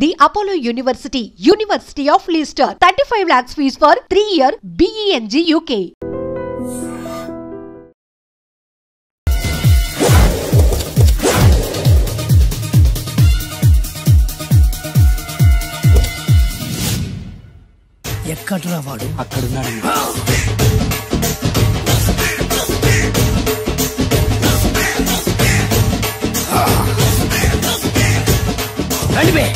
The Apollo University, University of Leicester, 35 lakhs fees for 3-year BEng UK. ఎక్కడరా వాడు? అక్కడున్నాడు. రండిబే.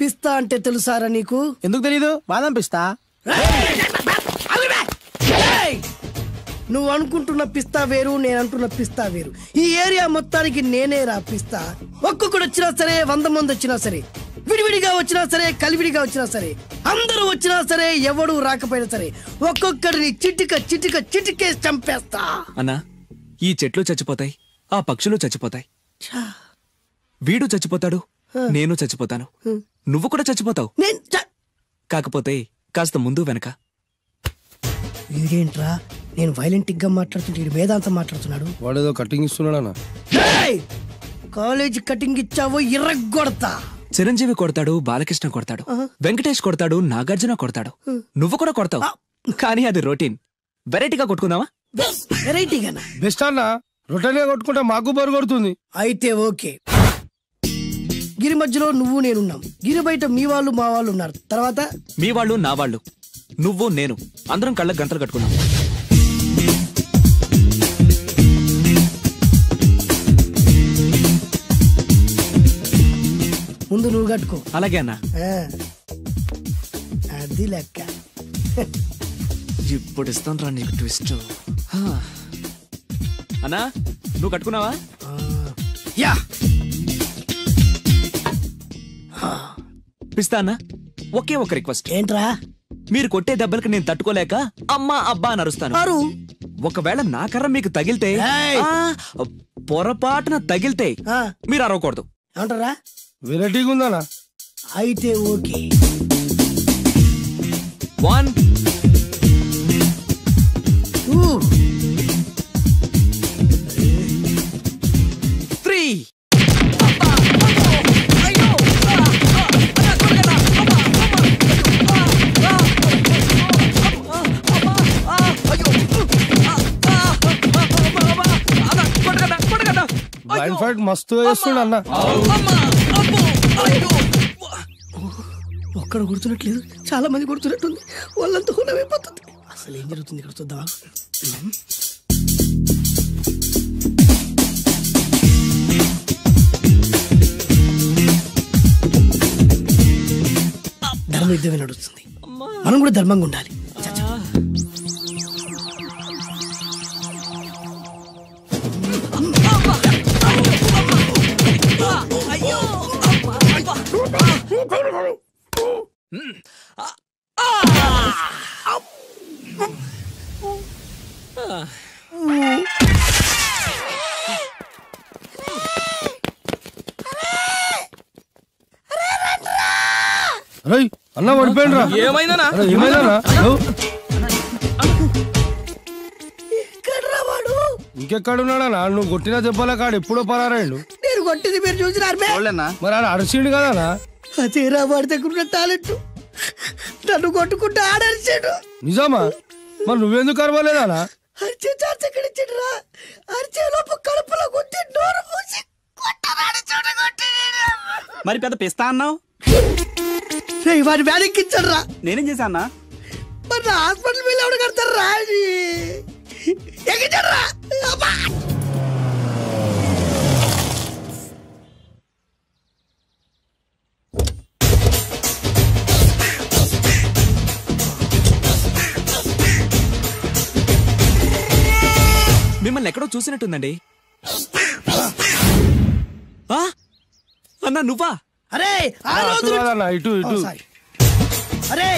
పిస్తా అంటే తెలుసారా నీకు? ఎందుకు తెలీదు? బాదం పిస్తా. నువ్వు అనుకుంటున్న పిస్తా వేరు, నేను అంటున్న పిస్తా వేరు. ఈ ఏరియా మొత్తానికి నేనే రా పిస్తా. ఒక్కొక్కడు వచ్చినా సరే, 100 మంది వచ్చినా సరే, విడివిడిగా వచ్చినా సరే, కలివిడిగా వచ్చినా సరే, అందరూ వచ్చినా సరే, ఎవడు రాకపోయినా సరే, ఒక్కొక్కడిని చిటికేసి చంపేస్తా. అన్నా, ఈ చెట్లు చచ్చిపోతాయి, ఆ పక్షులు చచ్చిపోతాయి, వీడు చచ్చిపోతాడు, నేను చచ్చిపోతాను, నువ్వు కూడా చచ్చిపోతావు. కాకపోతే కాస్త ముందు వెనక. వీడేంట్రా నేను వైలెంటిక్ గా మాట్లాడుతుంటే వేదాంతం మాట్లాడుతున్నాడు. వాడేదో కటింగ్ ఇస్తున్నాడా? కాలేజ్ కటింగ్ ఇచ్చావో ఇర్రగొడతా. చిరంజీవి కొడతాడు, బాలకృష్ణ కొడతాడు, వెంకటేష్ కొడతాడు, నాగార్జున కొడతాడు, నువ్వు కూడా కొడతావు. కానీ అది రొటీన్. వెరైటీగా కొట్టుకుందావా? వెరైటీగానా? బెస్ట్ అన్న, రొటీన్ గా కొట్టుకుంటే మాకు బరు కొడుతుంది. అయితే ఓకే. గిరి మధ్యలో నువ్వు నేనున్నాం. గిరి బయట మీ వాళ్ళు మా వాళ్ళు ఉన్నారు. తర్వాత మీ వాళ్ళు నా వాళ్ళు, నువ్వు నేను, అందరం కళ్ళకు గంటలు కట్టుకున్నాం. ముందు నువ్వు కట్టుకో. అలాగే అన్నా. అది లెక్క. ఇప్పుడు ఇస్తాను రా నీకు ట్విస్ట్. అన్నా, నువ్వు కట్టుకున్నావా? యా. పిస్తా అన్నా, ఒకే ఒక రిక్వెస్ట్. ఏంట్రా? మీరు కొట్టే దెబ్బలకి నేను తట్టుకోలేక అమ్మా అబ్బా అని అరుస్తాను. ఒకవేళ నా కర్ర మీకు తగిలితే, పొరపాటున తగిలితే మీరు అరవకూడదు. ఏమంటారా? వెరైటీగా ఉందన్నా. అయితే ఓకే. 1 2 3. బ్లైండ్ ఫైట్ మస్తు చేస్తుండ అన్న. ఒక్కడ గుర్తున్నట్లేదు, చాలా మంది గుర్తున్నట్టుంది. వాళ్ళంతా హునమైపోతుంది. అసలు ఏం జరుగుతుంది ఇక్కడ చూద్దాం. ధర్మ యుద్ధమే నడుస్తుంది. మనం కూడా ధర్మంగా ఉండాలి. అన్న పడిపోయిండ్రా. ఏమైందనా? ఇంకెక్కడున్నాడా? నువ్వు కొట్టిన దెబ్బల కాడు ఎప్పుడో పరారాడు. నేను కొట్టింది మీరు చూసినారు. మరి ఆడ అరిసిండు కదా? అదేరా వాడి దగ్గర టాలెంట్. నన్ను కొట్టుకుంటూ ఆడరిచాడు. నిజమా? మరి నువ్వెందుకు అరవలేదానా? అరిచే ఛాన్స్ ఎక్కడ ఇచ్చాడురా? అరిచే లోపు కడుపులో కొట్టి నోరు మూసి కొట్టరాడు. మరి పెద్ద పిస్తా అన్నావు, వాడి వ్యాధికిచ్చాడు రా. నేనేం చేశానా? మరి నా హాస్పిటల్ బిల్ ఎవడు కడతారు రా? ఎగిచాడు రా. మిమ్మల్ని ఎక్కడో చూసినట్టుందండి. అన్నా నువ్వా? అరే ఆ రోజు ఇటు అరే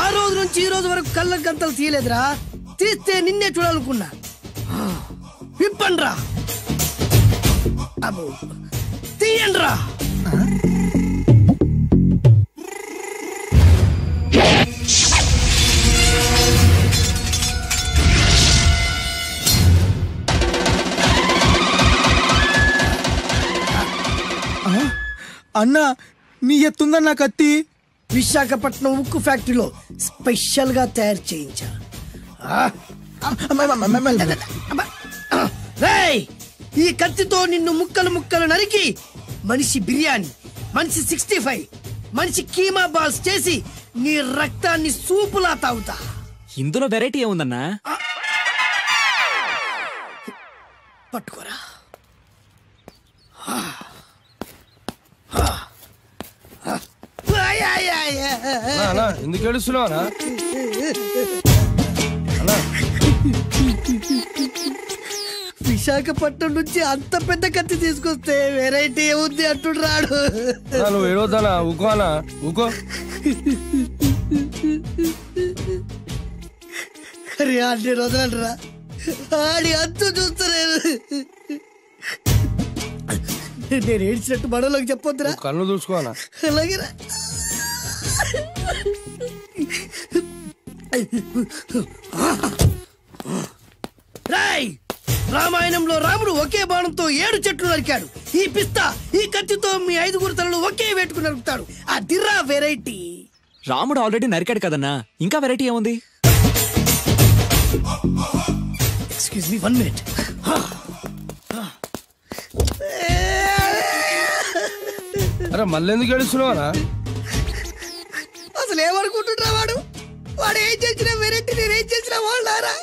ఆ రోజు నుంచి ఈ రోజు వరకు కళ్ళ గంతలు తీయలేదురా. తీస్తే నిన్నే చూడాలనుకున్నా. విప్పండ్రా. అబ్బో తీయండ్రా. అన్నా నీ ఎత్తుందన్నా కత్తి. విశాఖపట్నం ఉక్కు ఫ్యాక్టరీలో స్పెషల్ గా తయారు చేయించా. రేయ్, ఈ కత్తితో నిన్ను ముక్కలు ముక్కలు నరికి మనిషి బిర్యానీ, మనిషి 65, మనిషి కీమా బాల్స్ చేసి నీ రక్తాన్ని సూపులా తాగుతా. ఇందులో వెరైటీ ఏముందన్నా? పట్టుకోరా. ఎందుకు ఏడుస్తున్నావా? విశాఖపట్నం నుంచి అంత పెద్ద కత్తి తీసుకొస్తే వెరైటీ ఏముంది అంటుడు రాడు. నువ్వు ఏడవద్దానా? ఊకోనా? ఊకో. అరే అన్ని రోజులంటరా ఆడి అంతు చూస్తలేదు. నేను ఏడ్చినట్టు మనలోకి చెప్పొద్దురా. కళ్ళు చూసుకోనా? అలాగేరా. రాయ్, రామాయణంలో రాముడు ఒకే బాణంతో 7 చెట్లు నరికాడు. ఈ పిస్తా ఈ కత్తితో మీ 5 తలలు ఒకే వేటుకు నరుకుతాడు. ఆ దిర్రా వెరైటీ. రాముడు ఆల్రెడీ నరికాడు కదన్నా, ఇంకా వెరైటీ ఏముంది? Excuse me 1 minute. అరే మళ్ళీ ఎందుకు ఏడుస్తున్నావా? అసలు ఏమనుకుంటున్నా వాడు? వాడు ఏం చేసినా వెరైటీ, నేనేం చేసినా వాళ్ళారా?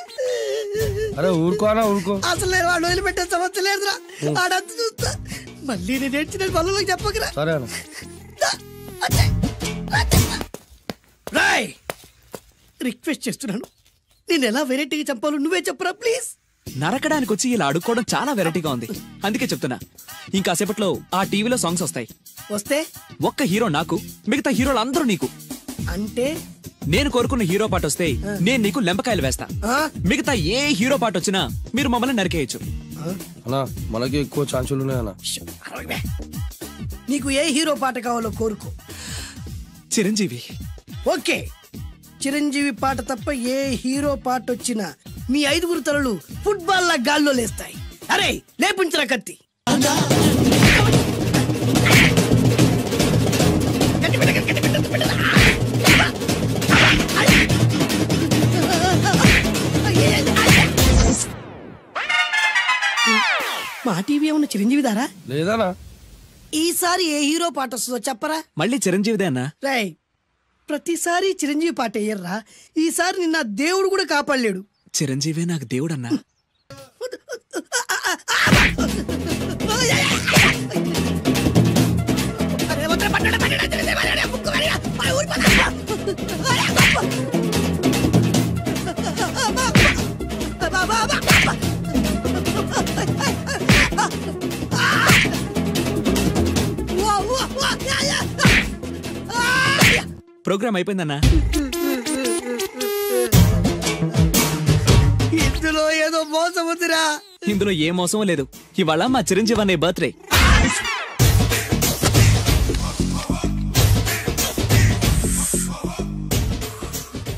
అరే ఊరుకోనా? ఊరుకో. అసలు నేను వాడు వదిలిపెట్టే సమస్య లేదురా. ఆడంత చూస్తా. మళ్ళీ నేను ఏడ్చిన పనులకు చెప్పకరా. సరే రాయ్, రిక్వెస్ట్ చేస్తున్నాను, నేను ఎలా వెరైటీగా చంపాలో నువ్వే చెప్పరా ప్లీజ్. నరకడానికి వచ్చి ఇలా అడుక్కోవడం చాలా వెరైటీగా ఉంది, అందుకే చెప్తున్నా. ఇంకాసేపట్లో ఆ టీవీలో సాంగ్స్ వస్తాయి. వస్తే ఒక్క హీరో నాకు, మిగతా హీరోలు అందరూ నీకు. అంటే నేను కోరుకున్న హీరో పాట వస్తే నేను నీకు లెంపకాయలు వేస్తా. మిగతా ఏ హీరో పాట వచ్చినా మీరు మమ్మల్ని నరికేయచ్చు. అన్నా మనకి ఎక్కువ ఛాన్సులు ఉన్నాయన్నా. నీకు ఏ హీరో పాట కావాలో కోరుకో. చిరంజీవి. ఓకే, చిరంజీవి పాట తప్ప ఏ హీరో పాట వచ్చినా మీ 5 తలలు ఫుట్బాల్ లా గాల్లో లేస్తాయి. అరే లేపుంచిన కత్తి. మా టీవీ ఏమన్నా చిరంజీవి దారా? లేదనా. ఈసారి ఏ హీరో పాట వస్తుందో చెప్పరా? మళ్ళీ చిరంజీవిదే అన్నా. రాయ్, ప్రతిసారి చిరంజీవి పాట వేయర్రా. ఈసారి నిన్న దేవుడు కూడా కాపాడలేడు. చిరంజీవే నాకు దేవుడన్నా. ప్రోగ్రామ్ అయిపోయిందన్నా. ఇందులో ఏదో మోసం ఉందిరా. ఇందులో ఏ మోసం లేదు. ఇవాళ మా చిరంజీవి అనే బర్త్డే.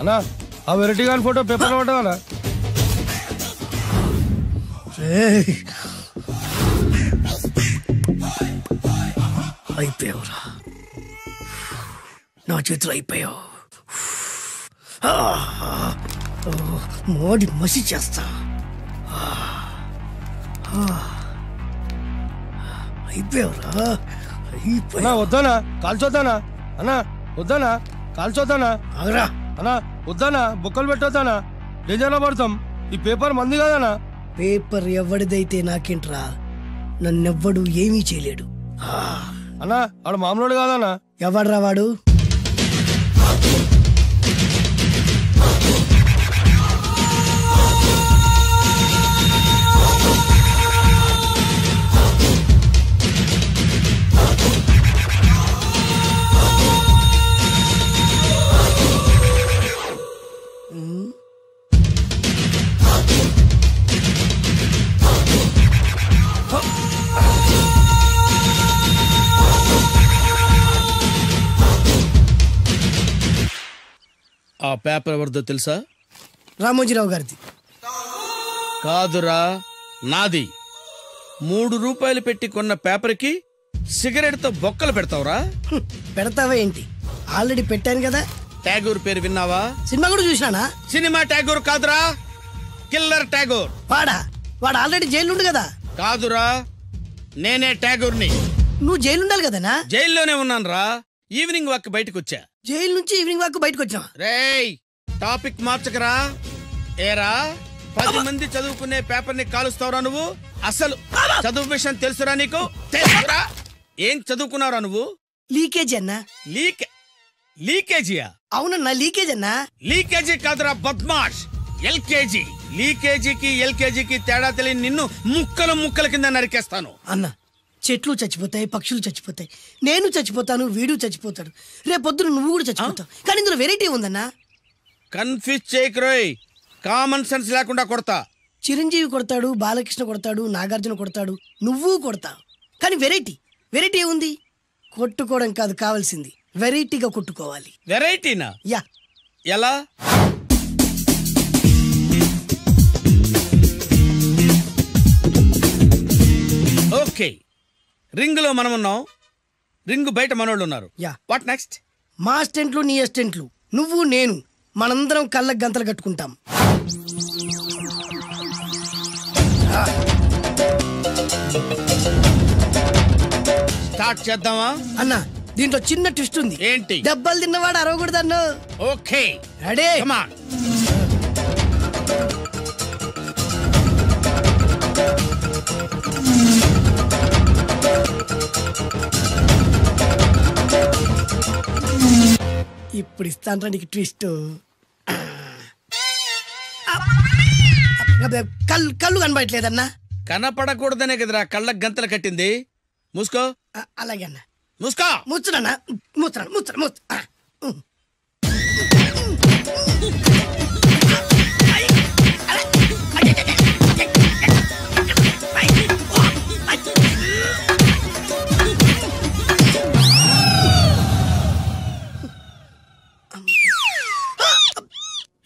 అన్నా ఆ వెరైటీ గాని ఫోటో పేపర్ పడ్డా. అయిపోయావురా, నా చేతులు అయిపోయావు. మోడి మసి చేస్తా. అయిపోయావురా. అన్నా వద్దానా? కాల్చొద్దానా? అన్నా వద్దానా? కాల్చొద్దానా? ఆగరా. అన్నా వద్దానా? బొక్కలు పెట్టొద్దానా? డేంజర్లో పడతాం. ఈ పేపర్ మంది కదనా? పేపర్ ఎవడిదైతే నాకేంట్రా, నన్నెవ్వడు ఏమీ చేయలేడు. అన్నా ఆడు మామూలు కాదన్నా. ఎవడ్రా వాడు? ఆ పేపర్ ఎవరిదో తెలుసా? రామోజీరావు గారిది. కాదురా, నాది. 3 రూపాయలు పెట్టి కొన్న పేపర్కి సిగరెట్ తో బొక్కలు పెడతావురా? పెడతావా ఏంటి? ఆల్రెడీ పెట్టాను కదా. ట్యాగూర్ పేరు విన్నావా? సినిమా కూడా చూసినానా? సినిమా ట్యాగూర్ కాదురా, కిల్లర్ ట్యాగూర్. వాడు ఆల్రెడీ జైలు ఉండు కదా. కాదురా, నేనే ట్యాగూర్ని. నువ్వు జైలు ఉండాలి కదనా? జైల్లోనే ఉన్నాను రా. ఈవినింగ్ వాక్ బయటకు వచ్చా. జైలు నుంచి ఈవినింగ్ వాక్ బయటకు వచ్చా. రేయ్, టాపిక్ మార్చకరా. ఏరా, 10 మంది చదువుకునే పేపర్ ని కాలుస్తావురా నువ్వు? అసలు చదువు విషయం తెలుసురా నీకు? తెలుసురా? ఏం చదువుకున్నావురా నువ్వు? లీకేజీ అన్నా. లీకేజీయా? అవునన్నా, లీకేజ్ అన్నా. లీకేజీ కాదురా బద్మాష్, ఎల్కేజీ. లీకేజీకి ఎల్కేజీకి తేడా తెలియని నిన్ను ముక్కలు ముక్కల కింద నరికేస్తాను. అన్నా, చెట్లు చచ్చిపోతాయి, పక్షులు చచ్చిపోతాయి, నేను చచ్చిపోతాను, వీడు చచ్చిపోతాడు, రేపొద్దున నువ్వు కూడా చచ్చిపోతావు. కానీ ఇందులో వెరైటీ ఉందన్నా. కన్ఫ్యూజ్ చేయకురోయ్, కామన్ సెన్స్ లేకుండా కొడతా. చిరంజీవి కొడతాడు, బాలకృష్ణ కొడతాడు, నాగార్జున కొడతాడు, నువ్వు కొడతావు. కానీ వెరైటీ ఉంది. కొట్టుకోవడం కాదు కావాల్సింది, వెరైటీగా కొట్టుకోవాలి. వెరైటీనా? యా. ఎలా? ఓకే, రింగ్ లో మనం ఉన్నాం, రింగ్ బయట మనోళ్ళు ఉన్నారు. యా. What next? మా అసిస్టెంట్లు, నీ అసిస్టెంట్లు, నువ్వు నేను, మనందరం కళ్ళకు గంతలు కట్టుకుంటాం. స్టార్ట్ చేద్దామా? అన్నా, దీంట్లో చిన్న ట్విస్ట్ ఉంది. ఏంటి? దెబ్బలు తిన్నవాడు అరవకూడదు అన్న. Okay, ready? Come on. ఇప్పుడు ఇస్తాను నీకు ట్విస్ట్. కళ్ళు కనబడట్లేదన్నా. కనపడకూడదనే కదరా కళ్ళకు గంతలు కట్టింది. మూసుకో. అలాగే అన్న. మూసుకో. ముచ్చునన్నా, ముచ్చున.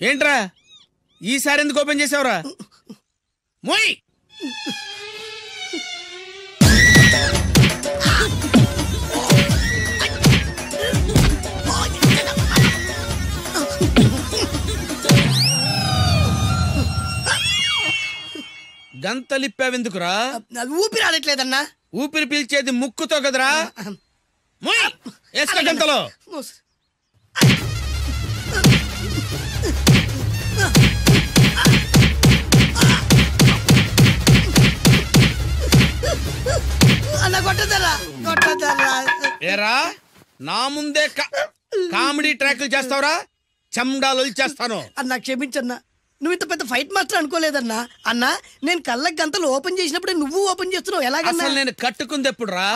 ఏంట్రా ఈసారి ఎందుకు ఓపెన్ చేసావురా? మోయ్. గంతలిప్పావెందుకురా? ఊపిరి ఆడట్లేదన్నా. ఊపిరి పీల్చేది ముక్కుతో కదరా. మోయ్, వేసుకో గంతలో. ఏరా, నా ముందే కామెడీ ట్రాక్లు చేస్తావురా? చెమ్డాలు చేస్తాను. అన్నా క్షమించన్నా, నువ్వు ఇంత పెద్ద ఫైట్ మాస్టర్ అనుకోలేదన్నా. అన్నా, నేను కళ్ళకి గంతలు ఓపెన్ చేసినప్పుడే నువ్వు ఓపెన్ చేస్తున్నావు. ఎలాగన్నా? అసలు నేను కట్టుకుంది ఎప్పుడు రా?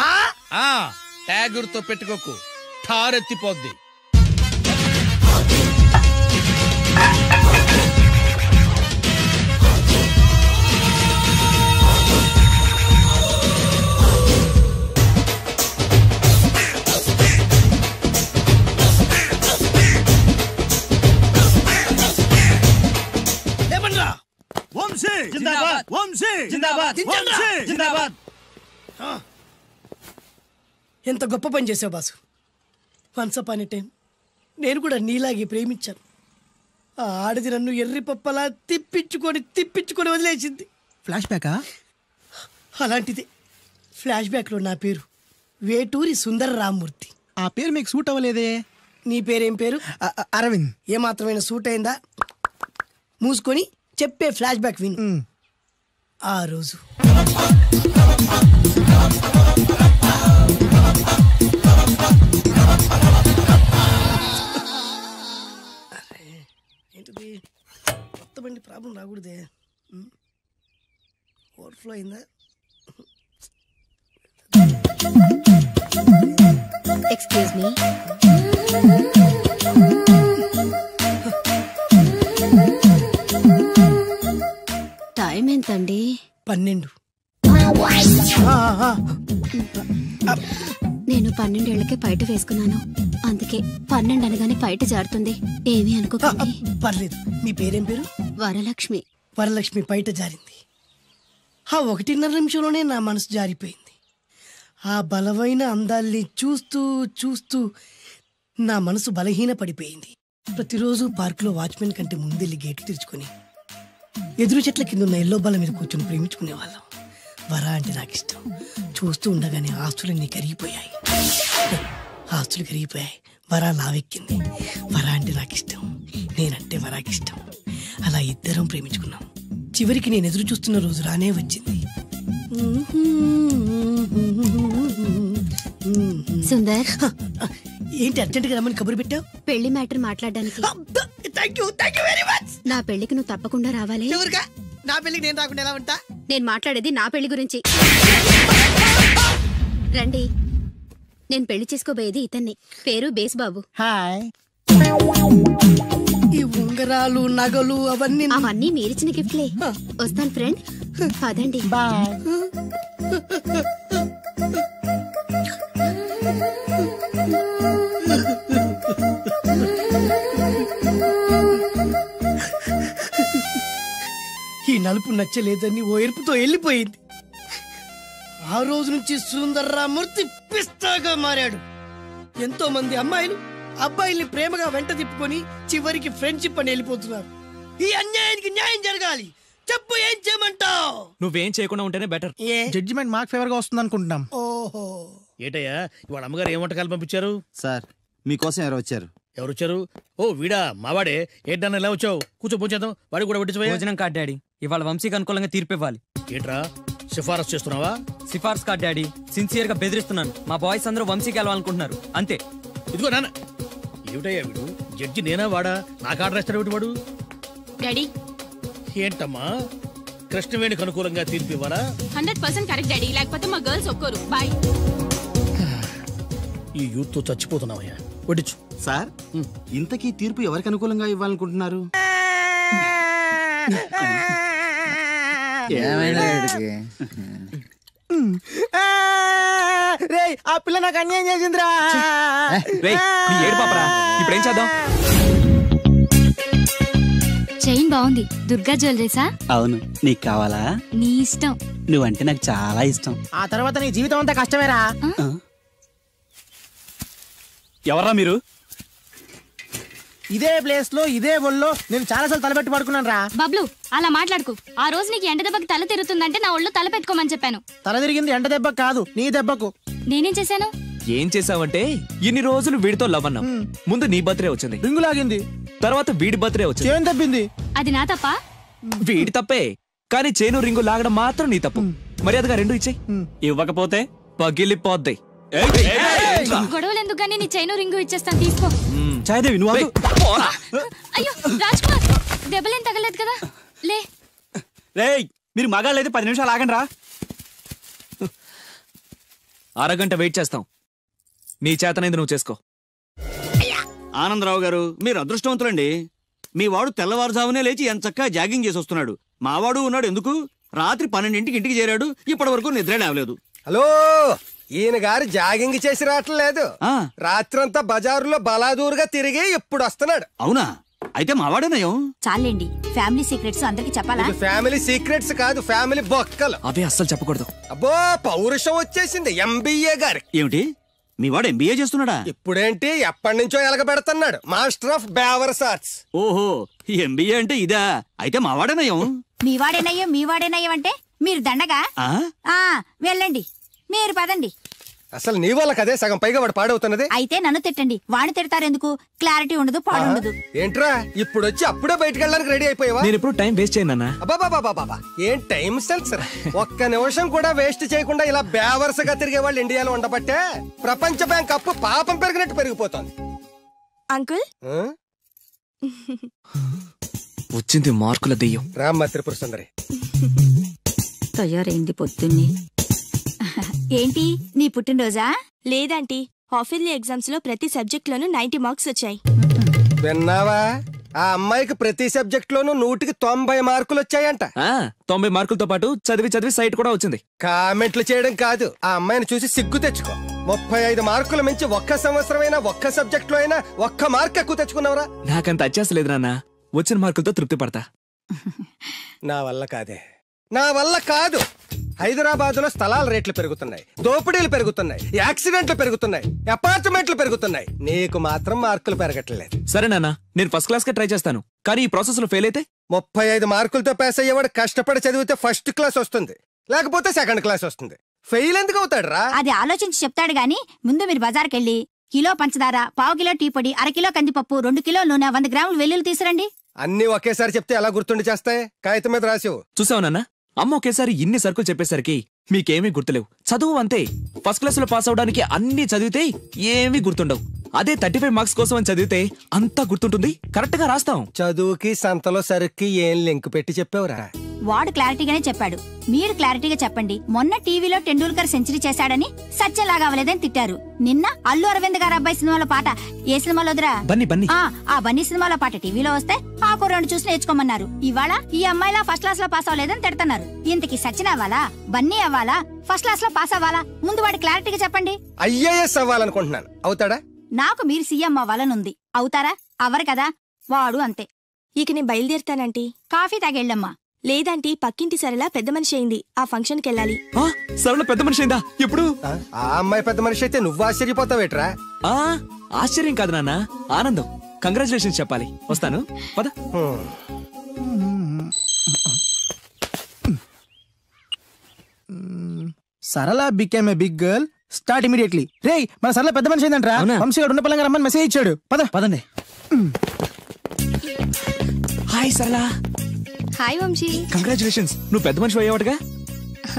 ట్యాగుర్తో పెట్టుకోకు, ఠారెత్తిపోద్ది. ఎంత గొప్ప పని చేసావు boss. Once upon a time నేను కూడా నీలాగే ప్రేమించాను. ఆ ఆడది నన్ను ఎర్రి పప్పలా తిప్పించుకొని వదిలేసింది. ఫ్లాష్ బ్యాకా? అలాంటిదే. ఫ్లాష్ బ్యాక్లో నా పేరు వేటూరి సుందర రామ్మూర్తి. ఆ పేరు మీకు సూట్ అవ్వలేదే. నీ పేరేం పేరు? అరవింద్. ఏమాత్రమైన సూట్ అయిందా? మూసుకొని చెప్పే ఫ్లాష్ బ్యాక్ విను. ఆ రోజు ఏంటిది? కొత్త బండి ప్రాబ్లం రాకూడదే. ఓవర్ఫ్లో అయిందా? Excuse me. టైం ఎంతండి? 12. నేను 12 ఏళ్లకే పైట వేసుకున్నాను. అందుకే 12 అనగానే పైట జారుతుంది. ఏమీ అనుకోకండి. పర్లేదు. మీ పేరేం పేరు? వరలక్ష్మి. వరలక్ష్మి పైట జారింది. ఆ 1.5 నిమిషంలోనే నా మనసు జారిపోయింది. ఆ బలమైన అందాల్ని చూస్తూ చూస్తూ నా మనసు బలహీన పడిపోయింది. ప్రతిరోజు పార్కులో వాచ్మెన్ కంటే ముందెళ్ళి గేట్లు తెరుచుకొని ఎదురు చెట్ల కింద ఉన్న ఎల్లో బల్ల మీద కూర్చొని ప్రేమించుకునేవాళ్ళం. వరా అంటే నాకు ఇష్టం. చూస్తూ ఉండగానే ఆస్తులన్నీ కరిగిపోయాయి. వరా లావెక్కింది. వరా అంటే నాకు ఇష్టం, నేనంటే వరాకి ఇష్టం. అలా ఇద్దరం ప్రేమించుకున్నాం. చివరికి నేను ఎదురు చూస్తున్న రోజు రానే వచ్చింది. సుందర్, ఏంటి అర్జెంట్ గా రమ్మని కబురు పెట్టావు? పెళ్లి మ్యాటర్ మాట్లాడడానికి. Thank you very much. నా పెళ్లికి నువ్వు తప్పకుండా రావాలి. ఎవరుగా? నా పెళ్లికి నేను రాకుండా ఎలా ఉంటా? నేను మాట్లాడేది నా పెళ్లి గురించి. రండి. నేను పెళ్లి చేసుకోబోయేది ఇతన్ని. పేరు బేస్బాబు. హాయ్. ఈ ఉంగరాలు నగలు అవన్నీ మీరిచ్చిన గిఫ్ట్లే. వస్తాను ఫ్రెండ్. పదండి. బాయ్. ఈ నలుపు నచ్చలేదని ఓ ఎరుపుతో వెళ్ళిపోయింది. ఆ రోజు నుంచి సుందర్రామూర్తి పిస్తాగా మారాడు. ఎంతో మంది అమ్మాయిలు అబ్బాయిల్ని ప్రేమగా వెంట తిప్పుకొని చివరికి ఫ్రెండ్షిప్ అని వెళ్ళిపోతున్నారు. ఈ అన్యాయానికి న్యాయం జరగాలి. చెప్పు, ఏం చేయమంటావు? నువ్వేం చేయకుండా ఉంటేనే బెటర్. జడ్జిమెంట్ మాకు ఫేవర్ గా వస్తుంది అనుకుంటున్నాం. ఓహో, ఏటయ్యా ఇవాళ అమ్మగారు ఏం వంటకాలు పంపించారు? సార్ మీకోసం ఎవరు వచ్చారు? ఎవరు వచ్చారు? ఓ వీడా, మావాడే. ఏంటన్నా ఎలా వచ్చావు? కూర్చో, పూచేద్దాం. వాడికి కూడా వడ్డించబోయే. భోజనం కార్డ్ డాడీ. ఇవాళ వంశీకి అనుకూలంగా తీర్పు ఇవ్వాలి. ఏంట్రా సిఫారసు చేస్తున్నావా? సిఫార్స్ కార్డ్ డాడీ. సిన్సియర్ గా బెదిరిస్తున్నాను. మా బాయ్స్ అందరూ వంశీకి వెళ్ళాలనుకుంటున్నారు అంతే. ఇదిగో నాన్న. ఏమిటయ్యా వీడు? జడ్జి నేనా వాడా? నాకు ఆర్డర్ ఇస్తాడు వాడు. డాడీ, ఏంటమ్మా కృష్ణవేణికి అనుకూలంగా తీర్పు ఇవ్వాలా? 100% కరెక్ట్ డాడీ. లేకపోతే మా గర్ల్స్ ఒక్కరు. బాయ్. ఈ యూత్ తో చచ్చిపోతున్నావయ్యా. వడ్డించు. సార్ ఇంతకీ తీర్పు ఎవరికి అనుకూలంగా ఇవ్వాలనుకుంటున్నారు? రేయ్, ఆ పిల్ల నాకు అన్యాయం చేసిందిరా. ఇప్పుడేం చేద్దాం? చైన్ బాగుంది. దుర్గా జ్యువెలరీసా? అవును. నీకు కావాలా? నీ ఇష్టం. నువ్వంటే నాకు చాలా ఇష్టం. ఆ తర్వాత నీ జీవితం అంతా కష్టమేరా. ఎవరా మీరు? ఇదే ప్లేస్ లో ఇదే ఒళ్ళో నేను చాలాసార్లు తలపెట్టి పడుకున్నాను రా. బబ్లు, అలా మాట్లాడుకు. ఆ రోజు నీకు ఎండ దెబ్బకి తల తిరుగుతుందంటే నా ఒళ్ళు తల పెట్టుకోమని చెప్పాను. తల తిరిగింది ఎండ దెబ్బకు కాదు, నీ దెబ్బకు. నేనేం చేశాను? ఏం చేసావంటే ఇన్ని రోజులు వీడితో లవ్ అన్నాం. ముందు నీ బర్త్డే వచ్చింది, రింగు లాగింది, తర్వాత వీడి బర్త్డే వచ్చింది. చేను తప్పింది. అది నా తప్ప? వీడి తప్పే, కానీ చేను రింగు లాగడం మాత్రం నీ తప్పు. మర్యాదగా రెండు ఇచ్చేయి. ఇవ్వకపోతే పగిలిపోద్ది. గొడవలు ఎందుకు గానీ నీ చైను రింగు ఇచ్చేస్తాను, తీసుకో. చాయదేవి నువ్వు అయ్యో రాజ్ కుమార్, దెబ్బలేం తగలేదు కదా? లే. రేయ్, మీరు మగాళ్ళైతే 10 నిమిషాలు ఆగండి రా. అరగంట వెయిట్ చేస్తాం. నీ చేతనైంది నువ్వు చేసుకో. ఆనందరావు గారు, మీరు అదృష్టవంతులండి. మీ వాడు తెల్లవారుజామునే లేచి ఎంచక్కా జాగింగ్ చేసి వస్తున్నాడు. మావాడు ఉన్నాడు ఎందుకు? రాత్రి 12ంటికి ఇంటికి చేరాడు, ఇప్పటి వరకు నిద్ర లేవలేదు. హలో, ఈయన గారు జాగింగ్ చేసి రావట్లేదు. రాత్రంతా బజారులో బలాదూరుగా తిరిగి ఇప్పుడు వస్తున్నాడు. అవునా? అయితే మావాడేనయం. చాలండి, ఫ్యామిలీ సీక్రెట్స్ అందరికి చెప్పాలా? ఫ్యామిలీ సీక్రెట్స్ కాదు, ఫ్యామిలీ బొక్కలు. అవే అస్సలు చెప్పకూడదు. అబ్బో, పౌరుషం వచ్చేసింది ఎంబీఏ గారి. ఏమిటి, మీ వాడు ఎంబీఏ చేస్తున్నాడా? ఇప్పుడేంటి, ఎప్పటి నుంచో ఎలగబెడుతున్నాడు. మాస్టర్ ఆఫ్ బేవర్స్ ఆర్ట్స్. ఓహో, ఎంబీఏ అంటే ఇదా? అయితే మావాడేనయం. మీవాడేనయ్యం అంటే మీరు దండగా. వెళ్ళండి, మీరు పదండి. అసలు నీ వాళ్ళకి అదే సగం పైగా వాడు పాడవుతున్నది. అయితే నన్ను తిట్టండి, వాడిని తిడతారెందుకు? క్లారిటీ ఉండదు, పాడుండదు. ఏంట్రా ఇప్పుడు వచ్చి అప్పుడే బయటకు వెళ్ళడానికి రెడీ అయిపోయావా? నేను ఇప్పుడు టైం వేస్ట్ చేయను. అబ్బాబాబాబా, ఏం టైం సెన్స్. ఒక్క నిమిషం కూడా వేస్ట్ చేయకుండా ఇలా బేవర్సగా తిరిగే వాళ్ళు ఇండియాలో ఉండబట్టే ప్రపంచ బ్యాంక్ అప్పు పాపం పెరిగినట్టు పెరిగిపోతుంది. అంకుల్, వచ్చింది మార్కుల దెయ్యం. రామ్మ త్రిపుర సుందరి తయారైంది పొద్దున్నే. ఏంటి, నీ పుట్టినరోజా? లేదంటీ, హాఫిల్లీ ఎగ్జామ్స్ లో ప్రతి సబ్జెక్ట్ లోనూ 90 మార్క్స్ వచ్చాయి. విన్నావా? ఆ అమ్మాయికి ప్రతి సబ్జెక్ట్ లోనూ 100కి 90 మార్కులు వచ్చాయంట. 90 మార్కులతో పాటు చదివి సైట్ కూడా వచ్చింది. కామెంట్లు చేయడం కాదు, ఆ అమ్మాయిని చూసి సిగ్గు తెచ్చుకో. 35 మార్కుల మించి ఒక్క సంవత్సరమైనా ఒక్క సబ్జెక్ట్ లో అయినా ఒక్క మార్క్ ఎక్కువ తెచ్చుకున్నావురా? నాకంత అత్యాసలేదు నాన్న, వచ్చిన మార్కులతో తృప్తి పడతా. నా వల్ల కాదే, నా వల్ల కాదు. హైదరాబాద్ లో స్థలాల రేట్లు పెరుగుతున్నాయి, దోపిడీలు పెరుగుతున్నాయి, యాక్సిడెంట్లు పెరుగుతున్నాయి, అపార్ట్మెంట్లు పెరుగుతున్నాయి. నీకు మాత్రం మార్కులు పెరగట్లేదు. సరే నాన్న, నేను ఫస్ట్ క్లాస్ కే ట్రై చేస్తాను. కానీ ఈ ప్రాసెస్ లో ఫెయిల్ అయితే 35 మార్కులతో పాస్ అయ్యేవాడు కష్టపడి చదివితే ఫస్ట్ క్లాస్ వస్తుంది, లేకపోతే సెకండ్ క్లాస్ వస్తుంది. ఫెయిల్ ఎందుకు అవుతాడు రా? అది ఆలోచించి చెప్తాడు గాని ముందు మీరు బజార్కెళ్ళి కిలో పంచదార, పావు కిలో టీ పొడి, అరకిలో కందిపప్పు, 2 కిలోల నూనె, 100 గ్రాములు వెల్లుల్లి తీసురండి. అన్ని ఒకేసారి చెప్తే ఎలా గుర్తుండి చేస్తాయి? కాగితం మీద రాసివు. చూసావు నాన్న, అమ్మ ఒకేసారి ఇన్ని సరుకులు చెప్పేసరికి మీకేమీ గుర్తులేవు. చదువు అంతే. ఫస్ట్ క్లాస్ లో పాస్ అవడానికి అన్ని చదివితే ఏమీ గుర్తుండవు. అదే 35 మార్క్స్ కోసం అని చదివితే అంతా గుర్తుంటుంది, కరెక్ట్ గా రాస్తాం. చదువుకి సంతలో సరుక్కి ఏం లింక్ పెట్టి చెప్పావురా? వాడు క్లారిటీగానే చెప్పాడు, మీరు క్లారిటీగా చెప్పండి. మొన్న టీవీలో టెండూల్కర్ సెంచరీ చేశాడని సత్యలాగా అవ్వలేదని తిట్టారు. నిన్న అల్లు అరవింద్ గారు అబ్బాయి సినిమాలో పాట ఏ సినిమాలో వదిరా? ఆ బన్నీ సినిమాలో పాట టీవీలో వస్తే ఆ కుర్రాడు చూసి నేర్చుకోమన్నారు. ఇవాళ ఈ అమ్మాయిలా ఫస్ట్ క్లాస్ లో పాస్ అవ్వలేదని తిడతారు. ఇంతకి సచిన్ అవ్వాలా, బన్నీ అవ్వాలా, ఫస్ట్ క్లాస్ లో పాస్ అవ్వాలా? ముందు వాడి క్లారిటీగా చెప్పండి. ఐఏఎస్ అవ్వాలనుకుంటున్నాను. అవుతాడా? నాకు మీరు సీఎం అవ్వాలనుంది. అవుతారా? అవ్వరు కదా. వాడు అంతే. ఇక నేను బయలుదేరుతానంటీ. కాఫీ తాగెళ్ళమ్మా. లేదంటీ, పక్కింటి సరళ పెద్ద మనిషి అయింది, ఆ ఫంక్షన్ కి వెళ్ళాలి. సరళ పెద్ద మనిషి అయిందా? ఎప్పుడు? ఆ అమ్మాయి పెద్ద మనిషి అయితే నువ్వు ఆశ్చర్యపోతావేట్రా? ఆశ్చర్యం కాదు నాన్న, ఆనందం. కంగ్రాచులేషన్స్ చెప్పాలి. వస్తాను, పద. Sarala became a big girl. Start immediately. రేయ్, మన సరళ పెద్ద మనిషి ఏంటంట్రా? వంశీగాడు ఉన్న పలంగా రమ్మని మెసేజ్ ఇచ్చాడు. పదండి. హాయ్ సరళ. హాయ్ వంశీ. కంగ్రాచులేషన్స్, నువ్వు పెద్ద మనిషి అయ్యావటగా.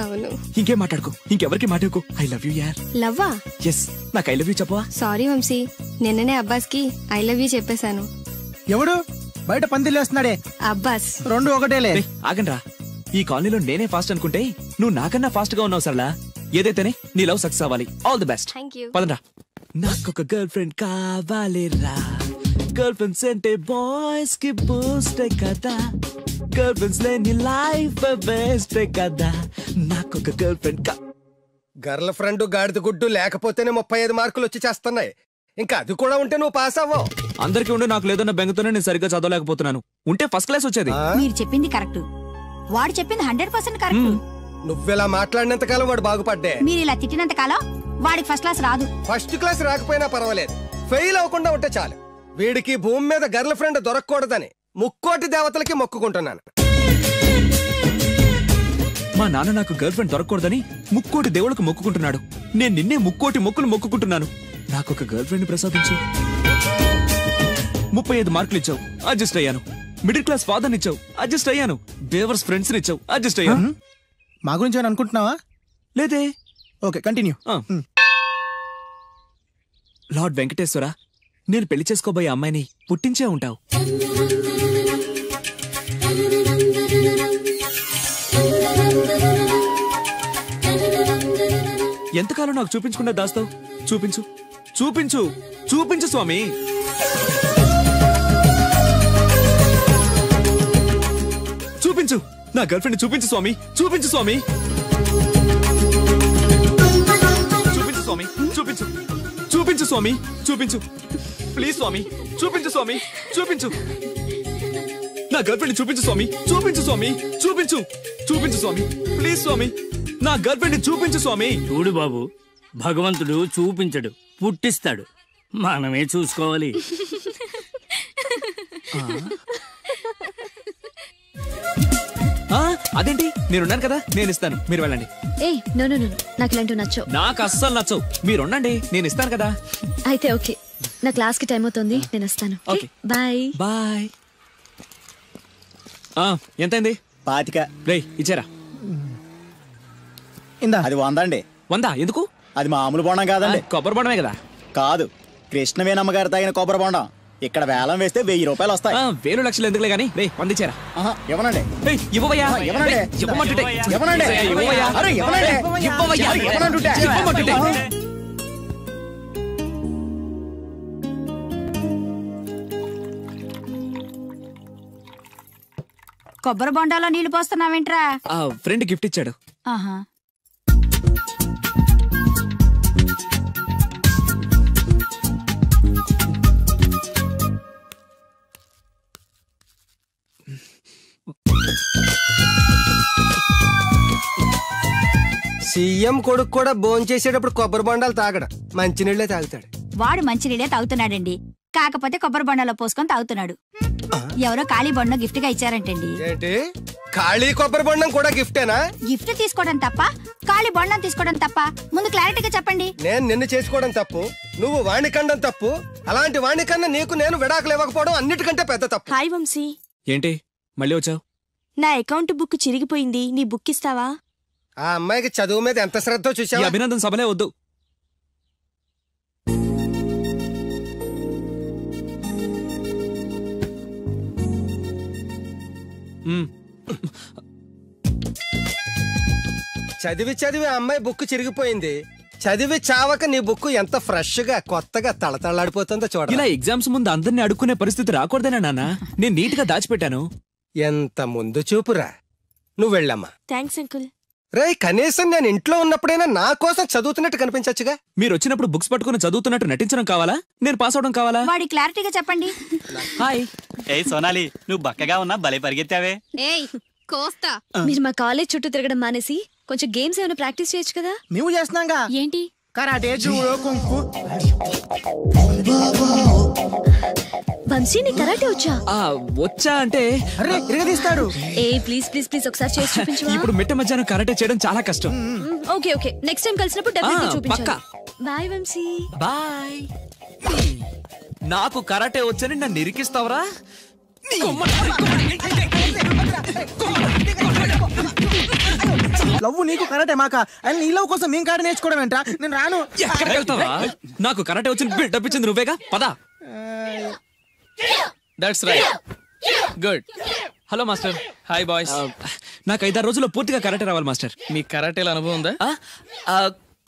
అవును. ఇంకేం మాట్లాడుకో, ఇంకెవరికి మాట్లాడుకో. ఐ లవ్ యూ యార్. లవ్వా? ఎస్, నాకు ఐ లవ్ యూ చెప్పవా? సారీ వంశీ, నిన్ననే అబ్బాస్ కి ఐ లవ్ యూ చెప్పేశాను. ఎవడు? బయట పందిలు వేస్తున్నాడే అబ్బాస్. రెండు ఒకటేలే. ఆగండ్రా, ఈ కాలనీలో నేనే ఫాస్ట్ అనుకుంటే నువ్వు నాకన్నా ఫాస్ట్ గా ఉన్నావు సరళ. ఏదైతేనే నీ లవ్ సక్సెస్ అవ్వాలి. All the best. పదండ్రా. నాకొక గర్ల్ ఫ్రెండ్ కావాలిరా. గర్ల్ ఫ్రెండ్స్ అంటే బాయ్స్ కి బూస్ట్ కదా. గర్ల్ ఫ్రెండ్స్ లేని లైఫ్ బెస్ట్ కదా. నాకొక గర్ల్ ఫ్రెండ్ గర్ల్ ఫ్రెండ్ గాడిద గుడ్డు లేకపోతేనే 35 మార్కులు వచ్చి చేస్తున్నాయి. ఇంకా అది కూడా ఉంటే నువ్వు పాస్ అవ్వవు. అందరికీ ఉండే నాకు లేదన్న బెంగతోనే నేను సరిగ్గా చదవలేకపోతున్నాను. ఉంటే ఫస్ట్ క్లాస్ వచ్చేది. మీరు చెప్పింది కరెక్ట్, వాడు చెప్పింది 100% కరెక్ట్. నువ్వెలా మాట్లాడినంత కాలం వాడు బాగుపడ్డే. మీరు ఇలా తిట్టినంత కాలం వాడికి ఫస్ట్ క్లాస్ రాదు. ఫస్ట్ క్లాస్ రాకపోయినా పర్వాలేదు, ఫెయిల్ అవ్వకుండా ఉంటే చాలు. వీడికి భూమి మీద గర్ల్ ఫ్రెండ్ దొరకకూడదని ముక్కోటి దేవతలకి మొక్కుకుంటున్నాను. మా నాన్న నాకు గర్ల్ ఫ్రెండ్ దొరకకూడదని ముక్కోటి దేవుళ్ళకు మొక్కుకుంటున్నాడు. నేను నిన్నే ముక్కోటి మొక్కులు మొక్కుకుంటున్నాను. నాకొక గర్ల్ ఫ్రెండ్ ప్రసాదించు. 35 మార్కులు ఇచ్చావు, అడ్జస్ట్ అయ్యాను. మిడిల్ క్లాస్ ఫాదర్ ఇచ్చావు, అడ్జస్ట్ అయ్యాను. బేవర్స్ ఫ్రెండ్స్ ఇచ్చావు, అడ్జస్ట్ అయ్యాను. మా గురించి ఏమైనా అనుకుంటున్నావా? లేదే. Okay, continue. లార్డ్ వెంకటేశ్వర, నేను పెళ్లి చేసుకోబోయే అమ్మాయిని పుట్టించే ఉంటావు. ఎంతకాలం నాకు చూపించకుండా దాస్తావు? చూపించు, చూపించు, చూపించు స్వామి. చూపించు, నా గర్ల్ ఫ్రెండ్ చూపించు స్వామి, చూపించు స్వామి. చూపించు స్వామి, చూపించు, చూపించు స్వామి, చూపించు. ప్లీజ్ స్వామి, చూపించు స్వామి, చూపించు. నా గర్ల్ ఫ్రెండ్ చూపించు స్వామి, చూపించు స్వామి, చూపించు, చూపించు స్వామి. ప్లీజ్ స్వామి, నా గర్ల్ ఫ్రెండ్ చూపించు స్వామి. చూడు బాబు, భగవంతుడు చూపించడు, పుట్టిస్తాడు. మనమే చూసుకోవాలి. అదేంటి, నేనున్నాను కదా, నేను ఇస్తాను, మీరు వెళ్ళండి. నాకు ఇలాంటివి నచ్చవు. నాకు అస్సలు నచ్చవు, మీరుండండి, నేను ఇస్తాను కదా. అయితే ఓకే, నా క్లాస్ కి టైం అవుతుంది, నేను వస్తాను. Bye bye. ఎంతైంది? 25. రేయ్, ఇచ్చారా? అది 100 అండి. 100 ఎందుకు? అది మామూలు బొండం కాదండి, కొబ్బరి బొండమే కదా. కాదు, కృష్ణవేణమ్మ గారు తాగిన కొబ్బరి బొండం. ఇక్కడ వేలం వేస్తే 1000 రూపాయలు వస్తాయి. 1000 లక్షలు ఎందుకులే గానీ, రే 100 ఇచ్చారా? ఇవ్వనండి. ఇవ్వవయ్యా, ఇవ్వనండి. ఇవ్వమంటుంటే. ఇవ్వనండి. ఇవ్వవయ్యా, అరే ఇవ్వనండి. ఇవ్వవయ్యా, ఇవ్వనంటుంటే. ఇవ్వమంటుంటే. కొబ్బరి బొండాలో నీళ్లు పోస్తున్నావేంట్రా? ఫ్రెండ్ గిఫ్ట్ ఇచ్చాడు. ఆహా. సీఎం కొడుకు కూడా భోంచేసేటప్పుడు కొబ్బరి బొండాలు తాగడు, మంచినీళ్ళే తాగుతాడు. వాడు మంచినీళ్ళే తాగుతున్నాడండి, కాకపోతే కొబ్బరి బొండాలో పోసుకొని తాగుతున్నాడు. ఎవరో ఖాళీ బొండం గిఫ్ట్ గా ఇచ్చారంటండి. ఏంటి ఖాళీ కొబ్బరి బొండం కూడా గిఫ్టేనా? గిఫ్ట్ తీసుకోవడం తప్ప, ఖాళీ బొండం తీసుకోవడం తప్ప? ముందు క్లారిటీగా చెప్పండి. నేను నిన్ను చేసుకోవడం తప్పు, నువ్వు వాణ్ణి కండం తప్పు. అలాంటి వాణ్ణి కన్నా నీకు నేను విడాకులు ఇవ్వకపోవడం అన్నిటికంటే పెద్ద తప్పు. హాయ్ వంశీ. ఏంటి మళ్ళీ వచ్చావు? నా అకౌంట్ బుక్ చిరిగిపోయింది, నీ బుక్ ఇస్తావా? ఆ అమ్మాయికి చదువు మీద ఎంత శ్రద్ధ చూసావా? అభినందన సభలే వద్దు. చదివి చదివి ఆ అమ్మాయి బుక్ చిరిగిపోయింది. చదివి చావక నీ బుక్ ఎంత ఫ్రెష్ గా కొత్తగా తళతళాడిపోతుందో చూడ. ఇలా ఎగ్జామ్స్ ముందు అందరినీ అడుక్కునే పరిస్థితి రాకూడదేనా నాన్న? నేను నీట్ గా దాచిపెట్టాను. ఎంత ముందు చూపురా. నువ్వు వెళ్ళమ్మా. Thanks uncle. రే కనీసం నేను ఇంట్లో ఉన్నప్పుడైనా నా కోసం చదువుతున్నట్టు కనిపించచ్చుగా. మీరు వచ్చినప్పుడు బుక్స్ పట్టుకుని చదువుతున్నట్టు నటించడం కావాలా, నేను పాస్ అవడం కావాలా? వాడి క్లారిటీగా చెప్పండి. హాయ్. ఏ సోనాలి, నువ్వు బక్కగా ఉన్నా భలే పరిగెత్తావే. ఏయ్ కోస్తా. మీరు మా కాలేజ్ చుట్టూ తిరగడం మానేసి కొంచెం గేమ్స్ ఏమైనా ప్రాక్టీస్ చేయొచ్చు కదా. మేము చేస్తున్నాంగా. ఏంటి? Karate, judo, kung fu. వంశీ నీ కరాటే వచ్చా? వచ్చా అంటే అరే ఇరగదీస్తాడు. ఏ ప్లీజ్ ప్లీజ్ ప్లీజ్ ఒకసారి చేసి చూపించు. ఇప్పుడు మిట్ట మధ్యాహ్నం కరాటే చేయడం చాలా కష్టం. ఓకే ఓకే, నెక్స్ట్ టైం కలిసినప్పుడు డెఫినెట్లీ చూపించాలి. బాయ్ వంశీ. బాయ్. నాకు కరాటే వచ్చని నన్ను ఇరికిస్తావరా? లవ్ నీకు కరాటే మాక అని నీ లవ్ కోసం మేము కరాటే నేర్చుకోవడం ఏంట్రా? నేను రాను. ఎక్కడికి వెళ్తావా? నాకు కరాటే వచ్చి బిల్డప్ ఇచ్చింది నువ్వేగా, పదా. That's right. Good. Hello master. Hi boys. నాకు 5-6 రోజుల్లో పూర్తిగా కరాటే రావాలి మాస్టర్. మీ కరాటేల అనుభవం ఉందా?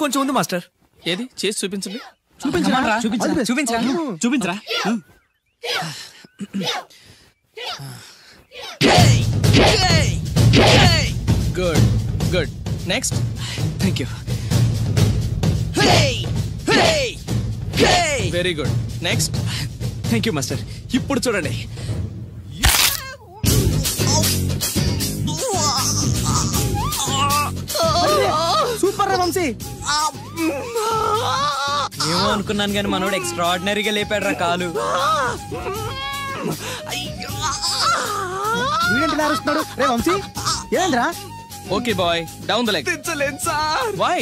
కొంచెం ఉంది మాస్టర్. ఏది చేసి చూపించండి. చూపించరా. Good good. Next. Thank you. Very good. Next. Thank you master. ఇప్పుడు చూడండి. సూపర్ రా వంశీ. ఏమో అనుకున్నాను కానీ మనోడు ఎక్స్ట్రాడినరీగా లేపాడు రా కాలు. వీడేంటి నారుస్తున్నాడు? రే వంశీ ఏంద్రా? Okay boy, down the leg. తెచ్చలేదు సార్. వై?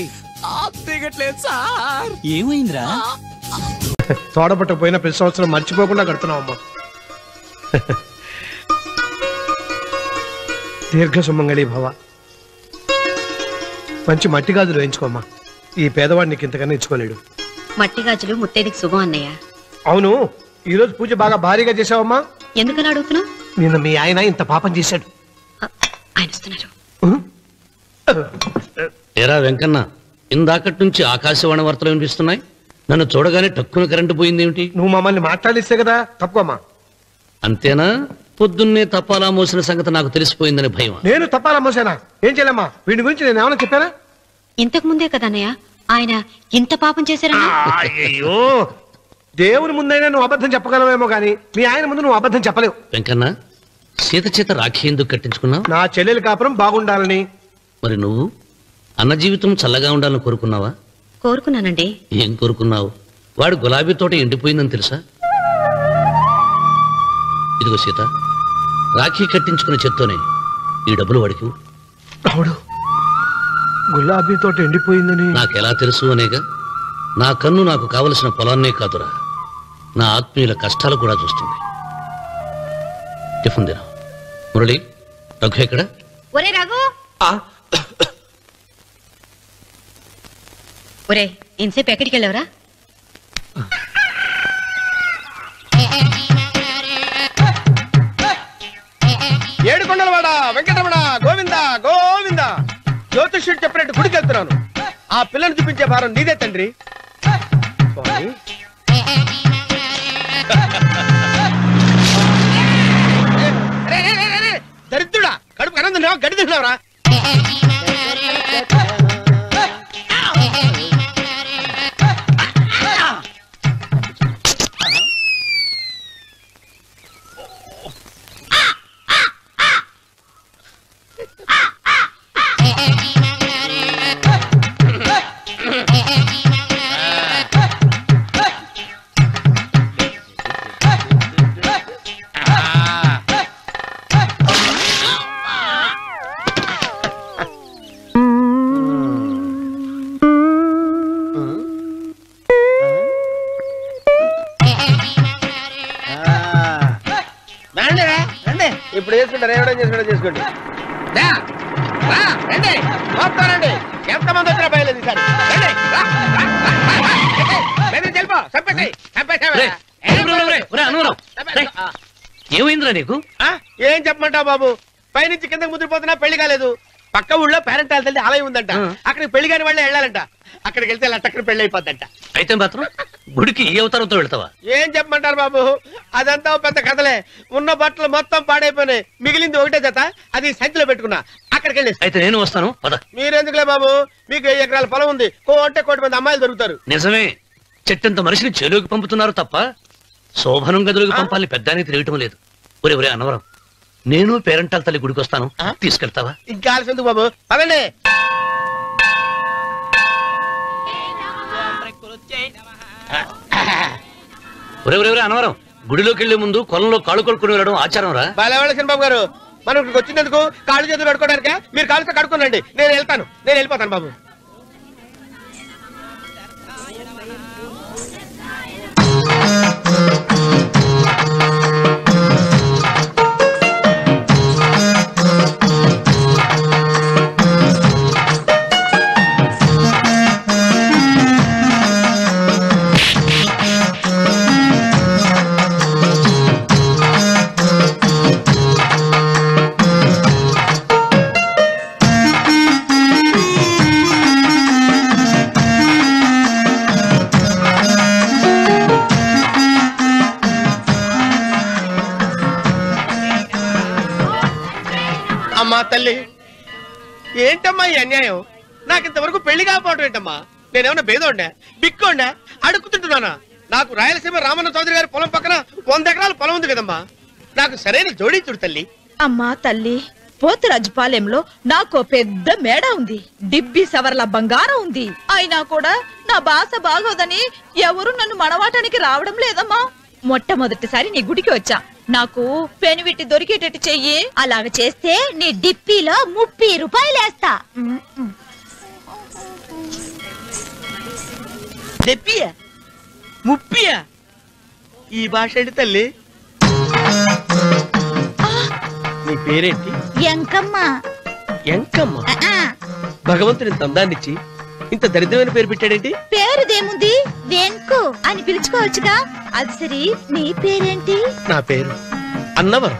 దిగట్లేదు సార్. ఏమైందిరా? తోడపట్టకపోయినా ప్రతి సంవత్సరం మర్చిపోకుండా కడుతున్నావమ్మా. దీర్ఘ సుమంగళి భవ. మంచి మట్టి గాజులు వేయించుకోమ్మా. ఈ పేదవాడికి ఇంతకన్నా ఇచ్చుకోలేడు. మట్టి గాజులు ముత్తైదుకి శుభం అన్నయ్య. అవును, ఈ రోజు పూజ బాగా భారీగా చేసావమ్మా. ఎందుకని అడుగుతున్నావు? నిన్న మీ ఆయన ఇంత పాపం చేశాడు. ఆయన వస్తున్నారు. ఏరా వెంకన్న, ఇందాకటి నుంచి ఆకాశవాణి వార్తలు వినిపిస్తున్నాయి. నన్ను చూడగానే టక్కున కరెంటు పోయిందేమిటి? నువ్వు మమ్మల్ని మాట్లాడిస్తే కదా. తప్పుకోమ్మా. అంతేనా? పొద్దున్నే తపాలా మోసిన సంగతి నాకు తెలిసిపోయిందని భయం. నేను తప్పాలా మోసానా? ఏం చేయలేమ్మా. వీడి గురించి నేను ఏమైనా చెప్పానా? ఇంతకు ముందే కదా అన్నయ్య ఆయన ఇంత పాపం చేశారా? అయ్యో, దేవుని ముందైనా నువ్వు అబద్ధం చెప్పగలవేమో గానీ మీ ఆయన ముందు నువ్వు అబద్ధం చెప్పలేవు. వెంకన్న, సీత చేత రాఖీ ఎందుకు కట్టించుకున్నావు? నా చెల్లెలి కాపురం బాగుండాలని. మరి నువ్వు అన్న జీవితం చల్లగా ఉండాలని కోరుకున్నావా? కోరుకున్నానండి. ఏం కోరుకున్నావు? వాడు గులాబీ తోట ఎండిపోయిందని తెలుసా? ఇదిగో సీత, రాఖీ కట్టించుకున్న చేత్తోనే ఈ డబ్బులు వాడికి. రావుడు, గులాబీ తోట ఎండిపోయిందని నాకెలా తెలుసు అనేగా. నా కన్ను నాకు కావలసిన పొలాన్నే కాదురా, నా ఆత్మీయుల కష్టాలు కూడా చూస్తుంది. టిఫిన్ తిన. మురళి, రఘు ఎక్కడ? ఒరే రఘు, ఒరే ఇంతసేపు ఎక్కడికి వెళ్ళావురా? ఏడుకొండలవాడ వెంకటరమణ గోవింద గోవింద. జ్యోతిష్యుడు చెప్పినట్టు గుడికి వెళ్తున్నాను. ఆ పిల్లని చూపించే భారం నీదే తండ్రి. దరిద్రుడా, కడుపు కనం తిన్నావా, గడి తిన్నావురా? ఇప్పుడు చేసుకుంటారు, ఏమైనా చేసుకోండి చేసుకోండి. రండి వస్తానండి, ఎంతమంది వచ్చినా బయలుదేరి సార్. ఏమైందిరా నీకు? ఏం చెప్పమంటావు బాబు, పైనుంచి కిందకి ముద్రపోతున్నా పెళ్లి కాలేదు. పక్క ఊళ్ళో పేరెంటాల తల్లి ఆలయం ఉందంట, అక్కడికి పెళ్లి కాని వాళ్ళే వెళ్ళాలంట. అక్కడికి వెళ్తే లట్టక్కడ పెళ్లి అయిపోద్దంట. అయితే మాత్రం గుడికి ఏ అవతారంతో వెళ్తావా? ఏం చెప్పమంటారు బాబు, అదంతా పెద్ద కథలే. ఉన్న బట్టలు మొత్తం పాడైపోయినాయి, మిగిలింది ఒకటే జత, అది సంచిలో పెట్టుకున్నా. అక్కడికి వెళ్ళి అయితే నేను వస్తాను పద. మీరెందుకులే బాబు, మీకు 1 ఎకరాల పొలం ఉంది, కోటి మంది అమ్మాయిలు దొరుకుతారు. నిజమే, చెట్టంత మనిషిని చెరువుకి పంపుతున్నారు తప్ప శోభనం గదులకు పంపాలని పెద్దానికి తెలియటం లేదు. ఒరే అన్నవరం, నేను పేరెంటాల తల్లి గుడికి వస్తాను, తీసుకెళ్తావా? ఇంకా ఆలస్యం ఎందుకు బాబు, పదండి. ఒరే అన్నవరం, గుడిలోకి వెళ్లే ముందు కొలంలో కాళ్ళు కొడుకుని వెళ్ళడం ఆచారం రా. బాలేవాళ్ళ చంద్రబాబు గారు, మనం ఇక్కడికి వచ్చినందుకు కాళ్ళు చేతులు కడుక్కోవడానికే. మీరు కాళ్ళతో కడుక్కోనండి, నేను వెళ్తాను, నేను వెళ్ళిపోతాను బాబు. అమ్మా తల్లి, ఏంటమ్మా ఈ అన్యాయం? నాకు ఇంతవరకు పెళ్లి కాకపోవడం ఏంటమ్మా? నేనేమన్నా బేదోండా, బిక్కోండా, అడుగుతుంటున్నానా? నాకు రాయలసీమ రామన్న చౌదరి గారి పొలం పక్కన 100 ఎకరాల పొలం ఉంది కదమ్మా, నాకు సరైన జోడీ చూడు తల్లి. అమ్మా తల్లి, పోతురాజుపాలెంలో నాకు పెద్ద మేడ ఉంది, డిబ్బి సవర్ల బంగారం ఉంది. అయినా కూడా నా భాష బాగోదని ఎవరు నన్ను మనవాటానికి రావడం లేదమ్మా. మొట్టమొదటిసారి నీ గుడికి వచ్చా, నాకు పెనువిట్టి దొరికేటట్టు చెయ్యి. అలాగ చేస్తే నీ డిప్పీలో 30 రూపాయలు వేస్తా. డెప్పియా 30? ఈ భాష ఏంటి తల్లి? నీ పేరేంటి? ఎంకమ్మ. ఎంకమ్మ? భగవంతుని తందాన్నిచ్చి ఇంత దరిద్రమైన పేరు పెట్టాడేంటి? పేరుదేముంది, వెంకు అని పిలుచుకోవచ్చుగా. అది సరి, నీ పేరేంటి? నా పేరు అన్నవరం.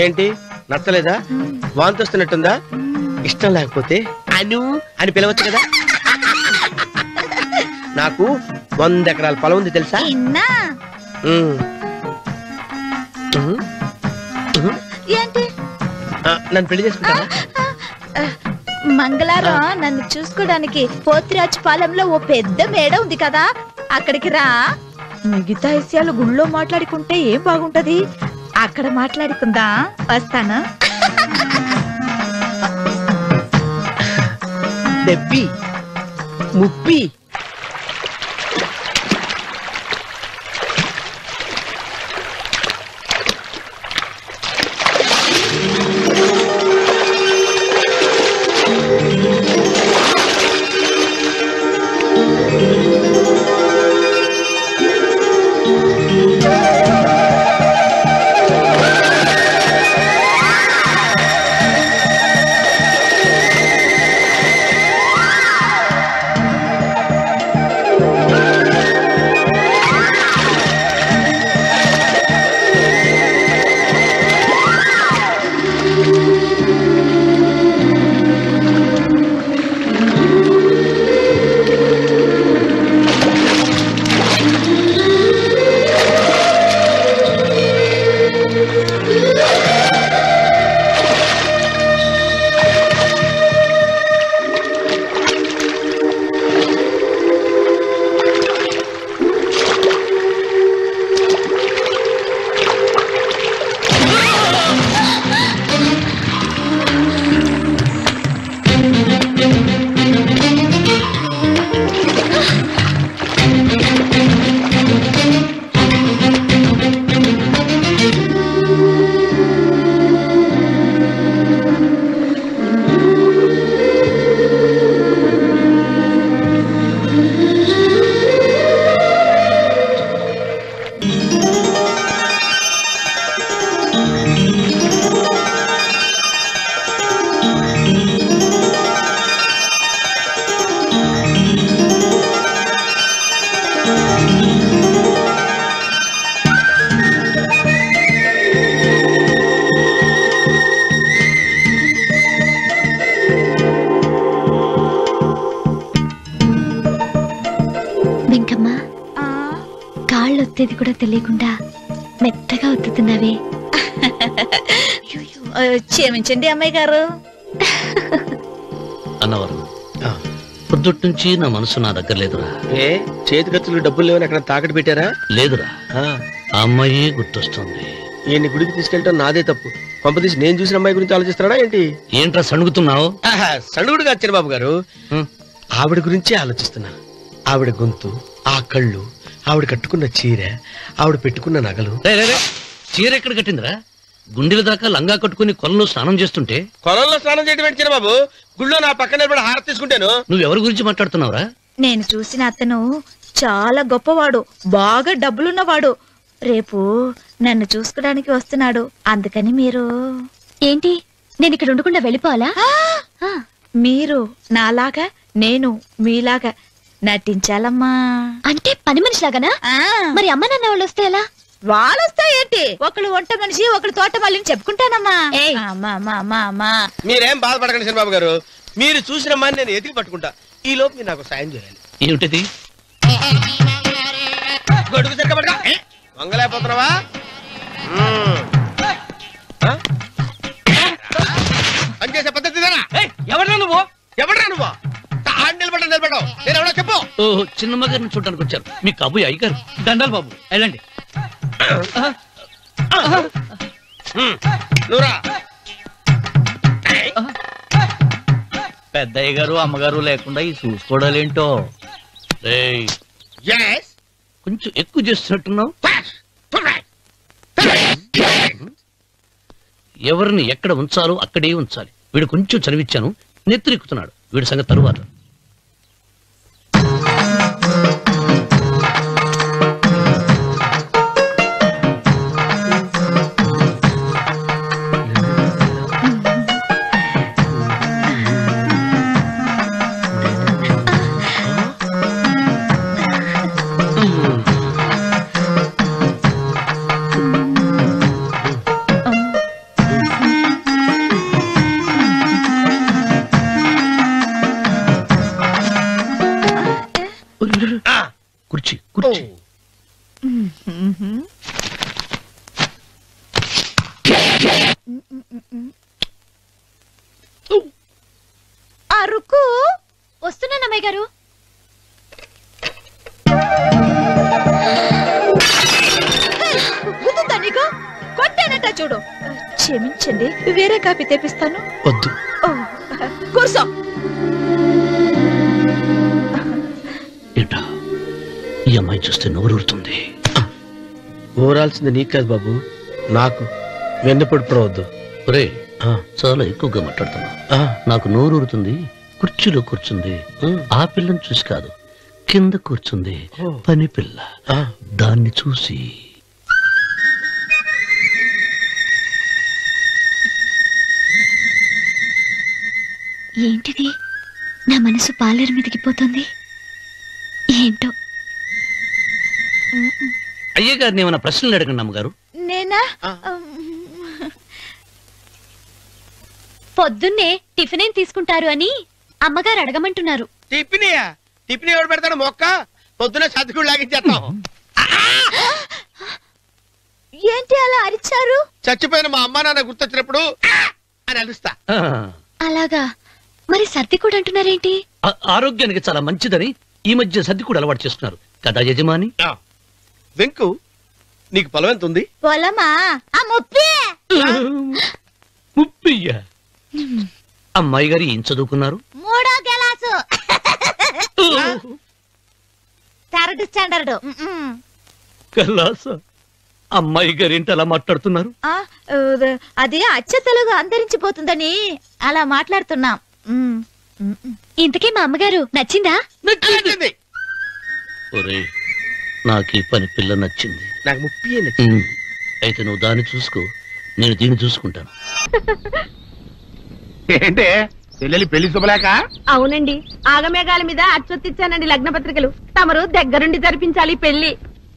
ఏంటి నచ్చలేదా? వాంతి వస్తున్నట్టుందా? ఇష్టం లేకపోతే అను అని పిలవచ్చు కదా. నాకు 100 ఎకరాల పొలం ఉంది తెలుసా? ఏంటి? నన్ను పెళ్లి చేసుకుంటావా? మంగళవారం నన్ను చూసుకోవడానికి పోతురాజుపాలెంలో ఓ పెద్ద మేడ ఉంది కదా, అక్కడికి రా. మిగతా విషయాలు గుళ్ళో మాట్లాడుకుంటే ఏం బాగుంటది, అక్కడ మాట్లాడుకుందా. వస్తాను. డెబ్బి 30. ఒత్తేది కూడా తెలియకుండా మెత్తగా ఒత్తుతున్నావే. క్షమించండి అమ్మాయి గారు. అన్నవరం పొద్దుటి నుంచి నా మనసు నా దగ్గర లేదురా. ఏ చేతి ఖర్చులు డబ్బులు లేవని అక్కడ తాకట్టు పెట్టారా? లేదురా, ఆ అమ్మాయి గుర్తొస్తుంది. ఈయన్ని గుడికి తీసుకెళ్ళటం నాదే తప్పు. పంపదీసి నేను చూసిన అమ్మాయి గురించి ఆలోచిస్తున్నాడా ఏంటి? ఏంట్రా సణుగుతున్నావు? సణుగుడుగా చిన్నబాబు గారు, ఆవిడ గురించి ఆలోచిస్తున్నా. ఆవిడ గొంతు, ఆ కళ్ళు, ఆవిడ కట్టుకున్న చీర, ఆవిడ పెట్టుకున్న నగలు. చీర ఎక్కడ కట్టిందిరా? గుండెల దాకా లంగా కట్టుకుని కొలంలో స్నానం చేస్తుంటే. కొలంలో స్నానం చేయడం ఏంటి చిన్నబాబు? గుళ్ళో నా పక్కన నిలబడి హారతి తీసుకుంటాను. నువ్వెవరి గురించి మాట్లాడుతున్నావురా? నేను చూసిన అతను చాలా గొప్పవాడు, బాగా డబ్బులున్నవాడు. రేపు నన్ను చూసుకోడానికి వస్తున్నాడు. అందుకని మీరు ఏంటి, నేను ఇక్కడ ఉండకుండా వెళ్ళిపోవాలా? మీరు నాలాగా, నేను మీలాగా నటించాలమ్మా. అంటే పని మనిషిలాగానా? మరి అమ్మ నాన్న వాళ్ళు వస్తే ఎలా? వాళ్ళు వస్తా ఏంటి? ఒకళ్ళు వంట మనిషి, ఒకళ్ళు తోట మళ్ళీ చెప్పుకుంటానమ్మా. మీరేం బాధపడకండి చిన్నబాబు గారు. మీరు చూసిన అమ్మాయిని నేను ఎతికి పట్టుకుంటా. ఈ లోపు మీరు నాకు సాయం చేయాలి. ఏమిటిది? గొడుగు సరిగ్గా పట్టుకో. వంగలేకపోతున్నావా? పనిచేసే పద్ధతి ఎవరా నువ్వు? ఎవరా నువ్వు? నిలబడ్డావు. నేను ఎవడో చెప్పు. ఓహో, చిన్నమ్మ గారిని చూడడానికి వచ్చారు. మీ కబుయ్య అయ్యగారు. దండాలు బాబు, వెళ్ళండి. పెద్దయ్య గారు అమ్మగారు లేకుండా ఈ చూసుకోవడాలేంటో. కొంచెం ఎక్కువ చేస్తున్నట్టున్నావు. ఎవరిని ఎక్కడ ఉంచాలో అక్కడే ఉంచాలి. వీడు కొంచెం చదివిచ్చాను, నెత్తిరెక్కుతున్నాడు. వీడి సంగతి తరువాత. కుర్చీ కుర్చీ. అరుకు వస్తున్నానమ్మాయి గారు. నీకు కొట్టానట చూడు. క్షమించండి, వేరే కాపీ తెప్పిస్తాను. వద్దు. కూర్చో. ఈ అమ్మాయి చూస్తే నోరూరుతుంది. ఊరాల్సింది నీకు కాదు బాబు, నాకు. వెన్నపడి పడవద్దు. ఒరే, చాలా ఎక్కువగా మాట్లాడుతున్నా. నాకు నోరూరుతుంది. కుర్చీలో కూర్చుంది. ఆ పిల్లని చూసి కాదు, కింద కూర్చుంది పని పిల్ల. దాన్ని చూసి. ఏంటిది? నా మనసు పాలేరు మీదకి పోతుంది. ఏంటో. అయ్య గారిని ఏమైనా ప్రశ్నలు అడగండి అమ్మగారు. నేనా? పొద్దున్నే టిఫిన్ ఏం తీసుకుంటారు అని అమ్మగారు అడగమంటున్నారు. టిఫినియా? టిఫిన్ ఎవడు పెడతాడు? మొక్క పొద్దున్నే సర్దుకుడు లాగించేస్తాం. ఏంటి అలా అరిచారు? చచ్చిపోయిన మా అమ్మ నాన్న గుర్తొచ్చినప్పుడు అని అరుస్తా. అలాగా? మరి సర్ది కూడా అంటున్నారేంటి? ఆరోగ్యానికి చాలా మంచిదని ఈ మధ్య సర్ది కూడా అలవాటు చేస్తున్నారు కదా యజమాని. వెంకు, నీకు పొలం ఎంత ఉంది? పొలమా? ముప్పయ్య. అమ్మాయి గారు ఏం చదువుకున్నారు? 3వ క్లాసు, 3rd స్టాండర్డ్. కలాస. అమ్మాయి గారు ఏంటి అలా మాట్లాడుతున్నారు? అది అచ్చ తెలుగు అంతరించిపోతుందని అలా మాట్లాడుతున్నాం. ఇంతకీ మా అమ్మగారు నచ్చిందా? ఒరే, నాకు ఈ పని పిల్ల నచ్చింది. నాకు ముప్పి నచ్చింది. అయితే నువ్వు దాన్ని చూసుకో, నేను దీన్ని చూసుకుంటాను. ఏంటే చెల్లెలి పెళ్లి శుభలేక? అవునండి, ఆగమేఘాల మీద అచ్చొత్తిచ్చానండి లగ్న పత్రికలు. తమరు దగ్గరుండి జరిపించాలి పెళ్లి.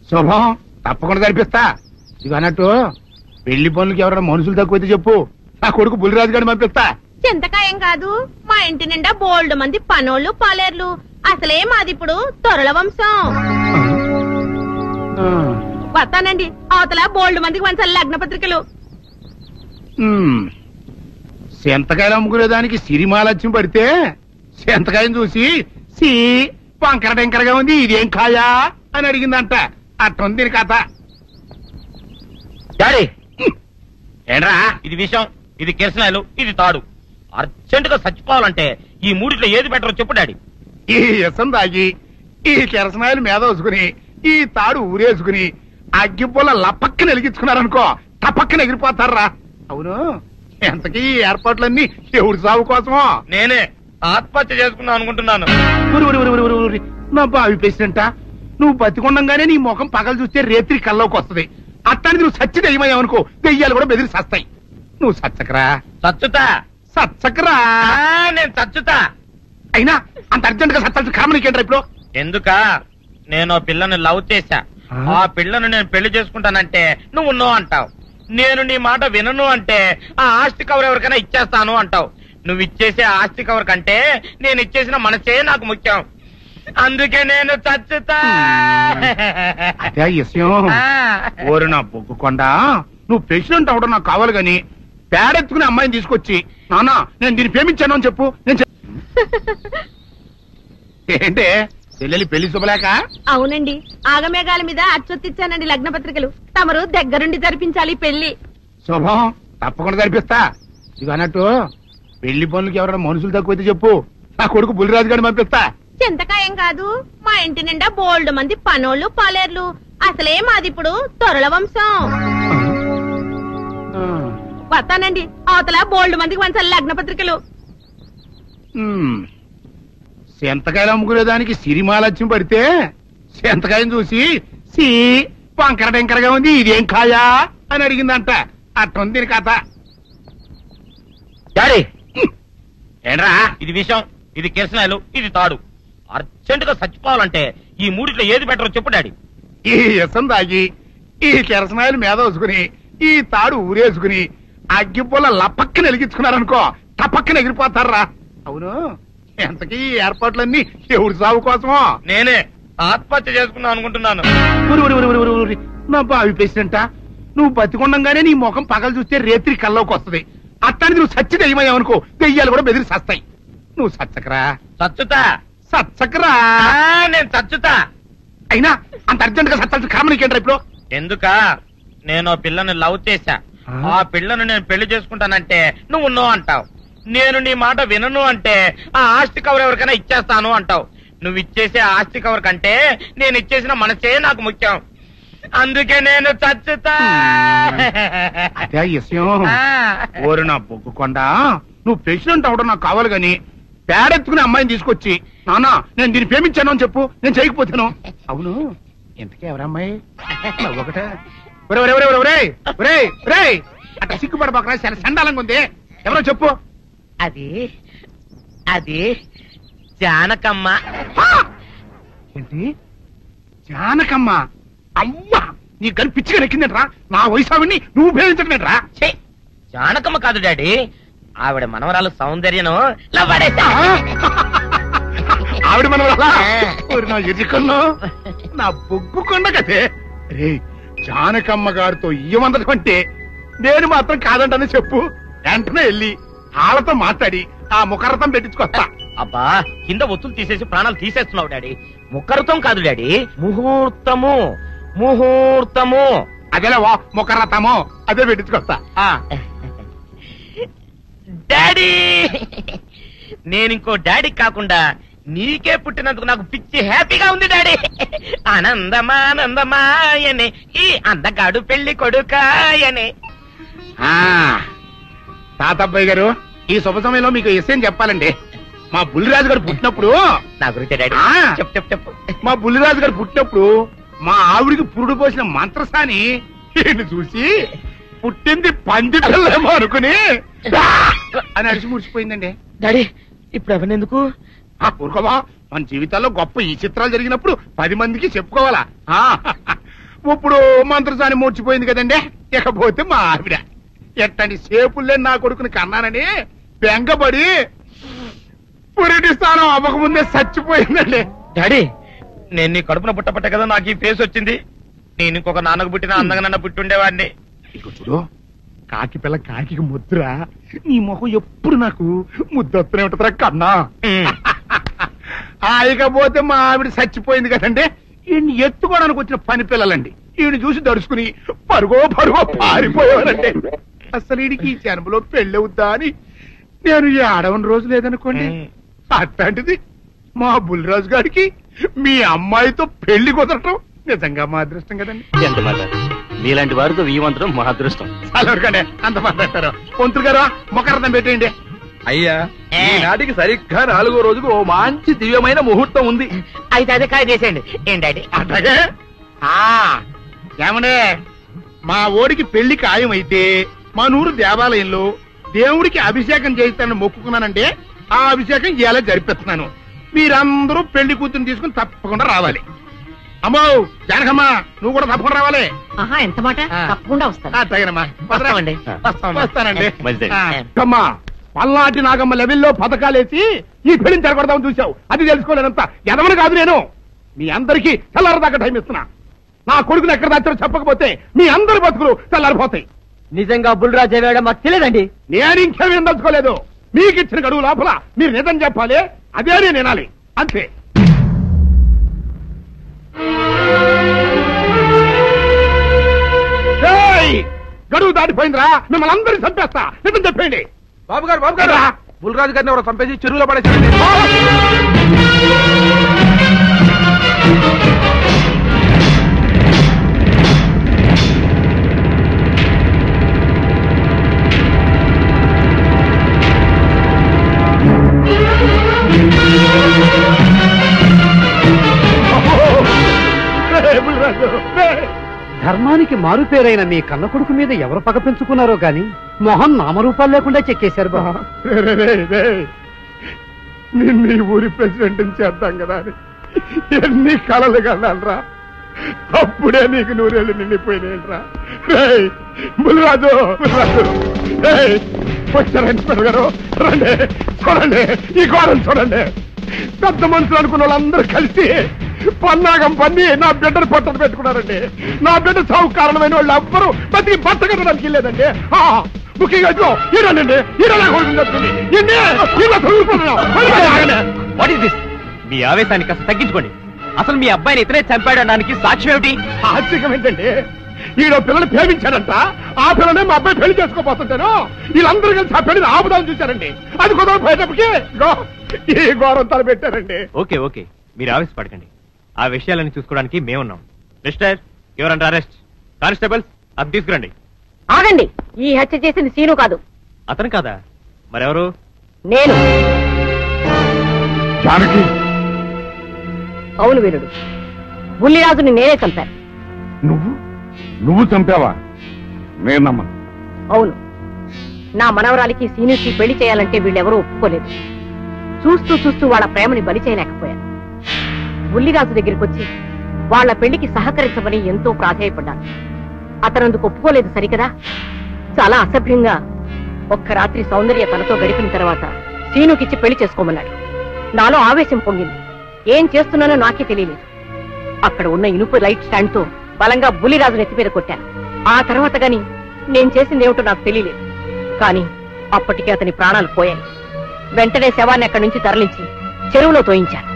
శుభం, తప్పకుండా జరిపిస్తా. ఇవి అన్నట్టు పెళ్లి పనులకి ఎవరైనా మనుషులు తక్కువైతే చెప్పు, నా కొడుకు బుల్లిరాజు గారిని పంపిస్తా. చింతకాయం కాదు, మా ఇంటి నిండా బోల్డ్ మంది పనోళ్ళు పాలేర్లు. అసలే మాది ఇప్పుడు తొరల వంశం. వస్తానండి. అవతల బోల్డ్ మందికి మంచి లగ్న పత్రికలు. సెంతకాయలు అమ్ముకునేదానికి సిరిమాలత్యం పడితే సెంతకాయని చూసి సి వంకర టెంకరగా ఉంది, ఇదేం కాయా అని అడిగిందంట. అట్టుంది దీని కథ. డాడీ ఏంట్రా ఇది విషయం, ఇది కిరసనాయలు, ఇది తాడు. అర్జెంట్ గా చచ్చిపోవాలంటే ఈ మూడిట్లో ఏది బెటర్ చెప్పు డాడీ. ఈ ఇసం తాగి ఈ కిరసనాయలు మీద వేసుకుని ఈ తాడు ఊరేసుకుని అగ్గిపూల లపక్కన వెలిగించుకున్నారనుకో టపక్కన ఎగిరిపోతారా. అవును, ఎంతకీ ఈ ఏర్పాట్లన్నీ ఎవరి సాగు కోసమో? నేనే ఆత్మహత్య చేసుకుందాం అనుకుంటున్నాను. నా బావి ప్రెసిడెంటా, నువ్వు బతికొండంగానే నీ ముఖం పగలు చూస్తే రేత్రి కల్లోకి వస్తుంది. అట్టానికి నువ్వు సచ్చి దెయ్యమయ్యావనుకో దెయ్యాలు కూడా బెదిరి సస్తాయి. నువ్వు సచ్చకరా. సచ్చుతా. సచ్చకరా. నేను చచ్చుతా. అయినా అంత అర్జెంట్ గా సత్తాల్సిన కర్మ నీకేంట్రా ఇప్పుడు? ఎందుక నేను పిల్లని లవ్ చేశా. ఆ పిల్లను నేను పెళ్లి చేసుకుంటానంటే నువ్వు నో అంటావు. నేను నీ మాట వినను అంటే ఆ ఆస్తి కవర్ ఎవరికైనా ఇచ్చేస్తాను అంటావు. నువ్వు ఇచ్చేసే ఆస్తి కవర్ కంటే నేను ఇచ్చేసిన మనసే నాకు ముఖ్యం. అందుకే నేను చచ్చుతా. అదే విషయం. ఓరు నా బొగ్గుకొండ, నువ్వు ప్రెసిడెంట్ అవడం నాకు కావాలి గాని పేడెత్తుకునే అమ్మాయిని తీసుకొచ్చి నానా నేను దీన్ని ప్రేమించాను అని చెప్పు. నేను ఏంటే చెల్లెలి పెళ్లి శుభలేక? అవునండి, ఆగమేఘాల మీద అచ్చొత్తిచ్చానండి లగ్న పత్రికలు. తమరు దగ్గరుండి జరిపించాలి పెళ్లి. శుభం, తప్పకుండా జరిపిస్తా. ఇది అన్నట్టు పెళ్లి పనులకి ఎవరైనా మనుషులు తక్కువైతే చెప్పు, నా కొడుకు బుల్లిరాజు గారిని పంపిస్తా. చింతకాయం కాదు, మా ఇంటి నిండా బోల్డ్ మంది పనోళ్ళు పాలేర్లు. అసలే మాది ఇప్పుడు తొరల వంశం. వస్తానండి, అవతల బోల్డ్ మందికి మంచి లగ్న పత్రికలు. సెంతకాయలు అమ్ముకునేదానికి సిరిమాలత్యం పడితే సెంతకాయని చూసి సి వంకర టెంకరగా ఉంది, ఇదేం కాయా అని అడిగిందంట. అట్టుంది దీని కథ. డాడీ ఏంట్రా ఇది విషయం, ఇది కిరసనాయలు, ఇది తాడు. అర్జెంట్ గా చచ్చిపోవాలంటే ఈ మూడిట్లో ఏది బెటర్ చెప్పు డాడీ. ఈ ఇసం తాగి ఈ కిరసనాయలు మీద వేసుకుని ఈ తాడు ఊరేసుకుని అగ్గిపూల లపక్కన వెలిగించుకున్నారనుకో టపక్కన ఎగిరిపోతారా. అవును, ఎంతకీ ఈ ఏర్పాట్లన్నీ ఎవరి సాగు కోసమో? నేనే ఆత్మహత్య చేసుకుందాం అనుకుంటున్నాను. నా బావి ప్రెసిడెంటా, నువ్వు బతికొండంగానే నీ ముఖం పగలు చూస్తే రేత్రి కల్లోకి వస్తుంది. అట్టానికి నువ్వు సచ్చి దెయ్యమయ్యావనుకో దెయ్యాలు కూడా బెదిరి సస్తాయి. నువ్వు సచ్చకరా. చచ్చుతా. సచ్చకరా. నేను చచ్చుతా. అయినా అంత అర్జెంట్ గా సత్తాల్సిన కర్మ నీకేంట్రా ఇప్పుడు? ఎందుక నేను పిల్లని లవ్ చేశా. ఆ పిల్లను నేను పెళ్లి చేసుకుంటానంటే నువ్వు నో అంటావు. నేను నీ మాట వినను అంటే ఆ ఆస్తి కవర్ ఎవరికైనా ఇచ్చేస్తాను అంటావు. నువ్వు ఇచ్చేసే ఆస్తి కవర్ కంటే నేను ఇచ్చేసిన మనసే నాకు ముఖ్యం. అందుకే నేను చచ్చుతా. అదే విషయం. ఓరు నా బొగ్గుకొండ, నువ్వు ప్రెసిడెంట్ అవడం నాకు కావాలి గాని పేడెత్తుకునే అమ్మాయిని తీసుకొచ్చి నానా నేను దీన్ని ప్రేమించాను అని చెప్పు. నేను చేయకపోతాను. అవును, ఇంతకీ ఎవరమ్మాయి? ఒకటే అట్లా సిగ్గుపడబాక, చాలా సండాలంగా ఉంది. ఎవరో చెప్పు. అది అది జానకమ్మ. ఏంటి జానకమ్మ? అమ్మా, నీ గని పిచ్చిగా నెక్కిందంట్రా. నా వయసు ఆవిడ్ని నువ్వు ప్రేమించటమేట్రా? జానకమ్మ కాదు డాడీ, ఆవిడ మనవరాలు సౌందర్యను ఆవిడ మనవరాలా? నా ఎదుకున్నా నా బొగ్గుకొండ కదే. రే, జానకమ్మ గారితో ఇయ్యమందడం అంటే నేను మాత్రం కాదంటని చెప్పు. వెంటనే వెళ్ళి వాళ్ళతో మాట్లాడి ఆ ముఖరథం పెట్టించుకొస్తా. అబ్బా, కింద ఒత్తులు తీసేసి ప్రాణాలు తీసేస్తున్నావు డాడీ. ముఖరథం కాదు డాడీ, ముహూర్తము. ముహూర్తము అదేలా ముఖరథము, అదే పెట్టించుకొస్తా. డాడీ, నేను ఇంకో డాడీ కాకుండా నీకే పుట్టినందుకు నాకు పిచ్చి హ్యాపీగా ఉంది డాడీ. ఆనందమానందమాయనే ఈ అందగాడు పెళ్లి కొడుకాయనే. తాతబ్బాయి గారు, ఈ శుభ సమయంలో మీకు విషయం చెప్పాలండి. మా బుల్లిరాజు గారు పుట్టినప్పుడు నా గురించి డాడీ చెప్పు. మా బుల్లిరాజు గారు పుట్టినప్పుడు మా ఆవిడికి పురుడు పోసిన మంత్రసాని చూసి పుట్టింది పంది పిల్లేమో అనుకుని అని అడిచి ముడిచిపోయిందండి. డాడీ ఇప్పుడు అవన్నెందుకు? ఊరుకోవా, మన జీవితాల్లో గొప్ప ఈ చిత్రాలు జరిగినప్పుడు 10 మందికి చెప్పుకోవాలా. ఇప్పుడు మంత్రసాని మూర్చిపోయింది కదండి. ఇకపోతే మా ఆవిడ ఎట్టండి సేపుల్లే నా కొడుకుని కన్నానని బెంగపడి పురిటి స్థానం అవ్వకముందే చచ్చిపోయిందండి. డాడీ, నేను నీ కడుపున పుట్టపట్ట కదా నాకు ఈ ఫేస్ వచ్చింది. నేను ఇంకొక నాన్నకు పుట్టిన అందంగా నన్ను పుట్టుండేవాడిని. చూడు, కాకి పిల్ల కాకి ముద్ర, నీ మొహం ఎప్పుడు నాకు ముద్దొత్తనే ఉంటుందిరా కన్నా. ఇకపోతే మా ఆవిడ చచ్చిపోయింది కదండి, ఈయన్ని ఎత్తుకోవడానికి వచ్చిన పని పిల్లలండి. ఈయన చూసి దడుచుకుని పరుగో పారిపోయేవారండి. అసలు ఈడికి ఈ జన్మలో పెళ్ళవుద్దా అని నేను ఈ ఆడవని రోజు లేదనుకోండి. అట్లాంటిది మా బుల్లిరాజు గారికి మీ అమ్మాయితో పెళ్లి కుదరటం నిజంగా మా అదృష్టం కదండి. ఎంత మాట, మీలాంటి వారితో వీయమంతరం మా అదృష్టం. చాలవరకండి, అంత మాట్లాడతారు. పొంతులు గారు మొకరదం పెట్టేయండి. అయ్యా, ఈనాటికి సరిగ్గా 4వ రోజుకు ఓ మంచి దివ్యమైన ముహూర్తం ఉంది. అయితే అదే కాయ చేసేయండి. ఏంటండి అట్లాగే ఏమనే, మా ఓడికి పెళ్లి ఖాయమైతే మా నూరు దేవాలయంలో దేవుడికి అభిషేకం చేయిస్తానని మొక్కుకున్నానంటే ఆ అభిషేకం ఇలా జరిపిస్తున్నాను. మీరందరూ పెళ్లి కూతురు తీసుకుని తప్పకుండా రావాలి. అమ్మో జానకమ్మ, నువ్వు కూడా తప్పకుండా రావాలి. ఎంత మాట, తప్పకుండా వస్తాను. అట్లాగేనమ్మా, వస్తానండి. మంచిదండి. అమ్మా, పల్నాటి నాగమ్మ లెవెల్లో పథకాలేసి ఈ పెళ్లిని జరగొడదామని చూసావు. అది తెలుసుకోలేనంత ఎదవని కాదు నేను. మీ అందరికీ తెల్లారదాకా టైం ఇస్తున్నా. నా కొడుకుని ఎక్కడ దాచారో చెప్పకపోతే మీ అందరి బతుకులు తెల్లారిపోతాయి. నిజంగా బుల్రాజు అయ్యాడో మాకు తెలియదండి. నేను ఇంకేమేం దలుచుకోలేదు. మీకు ఇచ్చిన గడువు లోపల మీరు నిజం చెప్పాలి, అదే నేను వినాలి, అంతే. గడువు దాటిపోయిందిరా, మిమ్మల్ని అందరినీ చంపేస్తా. నిజం చెప్పండి. బాబు గారు బుల్రాజు గారిని ఎవరో చంపేసి చెరువులో పడేసారండి. ధర్మానికి మారుపేరైన మీ కన్న కొడుకు మీద ఎవరు పగ పెంచుకున్నారో గాని మొహం నామరూపాలు లేకుండా చెక్కేశారు బాబా. నిన్ను ఊరి ప్రెసిడెంట్ చేద్దాం కదా అని ఎన్ని కళలు కన్నారా. అప్పుడే నీకు 100 ఏళ్ళు నిండిపోయినాయిరా. బుల్రాజు వచ్చారండి గారు, రండి చూడండి, ఈ గోడలు చూడండి. పెద్ద మనుషులు అనుకున్న వాళ్ళందరూ కలిసి పన్నాగం పన్ని నా బిడ్డను పొట్టను పెట్టుకున్నారండి. నా బిడ్డ సాగు కారణమైన వాళ్ళు ఎవ్వరూ బతికి బట్ట కట్టడానికి వెళ్ళలేదండి. ముఖ్యంగా మీ ఆవేశాన్ని కాస్త తగ్గించుకోండి. అసలు మీ అబ్బాయిని ఇతనే చంపాడడానికి సాక్ష్యం ఏమిటి? సాక్ష్యం ఏంటండి, ఈడో పిల్లలు ప్రేమించాడంట. ఆ పిల్లనే మా అబ్బాయి పెళ్లి చేసుకోబోతుంటాను. వీళ్ళందరూ కలిసి ఆ పెళ్లిని ఆపుదామని చూశారండి. అది కుదరపోయేటప్పటికి ఈ ఘోరం తలపెట్టారండి. ఓకే ఓకే, మీరు ఆవేశపడకండి. ఆ విషయాలను చూసుకోవడానికి మేమున్నాం. Mister, your under arrest. Constables, అది తీసుకురండి. ఆగండి, ఈ హత్య చేసింది సీను కాదు. అతను కాదా? మరెవరు? నేను. జానకి. అవును వీరుడు, బుల్లిరాజుని నేనే చంపాను. నువ్వు చంపావా? నేనమ్మా. అవును, నా మనవరాలికి సీనుకి పెళ్లి చేయాలంటే వీళ్ళెవరూ ఒప్పుకోలేదు. చూస్తూ చూస్తూ వాళ్ళ ప్రేమని బలి చేయలేకపోయాను. బుల్లిరాజు దగ్గరికి వచ్చి వాళ్ల పెళ్లికి సహకరించమని ఎంతో ప్రాధేయపడ్డాను. అతనందుకు ఒప్పుకోలేదు సరికదా. చాలా అసభ్యంగా ఒక్క రాత్రి సౌందర్య తనతో గడిపిన తర్వాత సీనుకిచ్చి పెళ్లి చేసుకోమన్నాడు. నాలో ఆవేశం పొంగింది. ఏం చేస్తున్నానో నాకే తెలియలేదు. అక్కడ ఉన్న ఇనుపు లైట్ స్టాండ్ తో బలంగా బుల్లిరాజు నెత్తి మీద కొట్టాను. ఆ తర్వాత గాని నేను చేసిందేమిటో నాకు తెలియలేదు. కానీ అప్పటికే అతని ప్రాణాలు పోయాయి. వెంటనే శవాన్ని అక్కడి నుంచి తరలించి చెరువులో తోయించాను.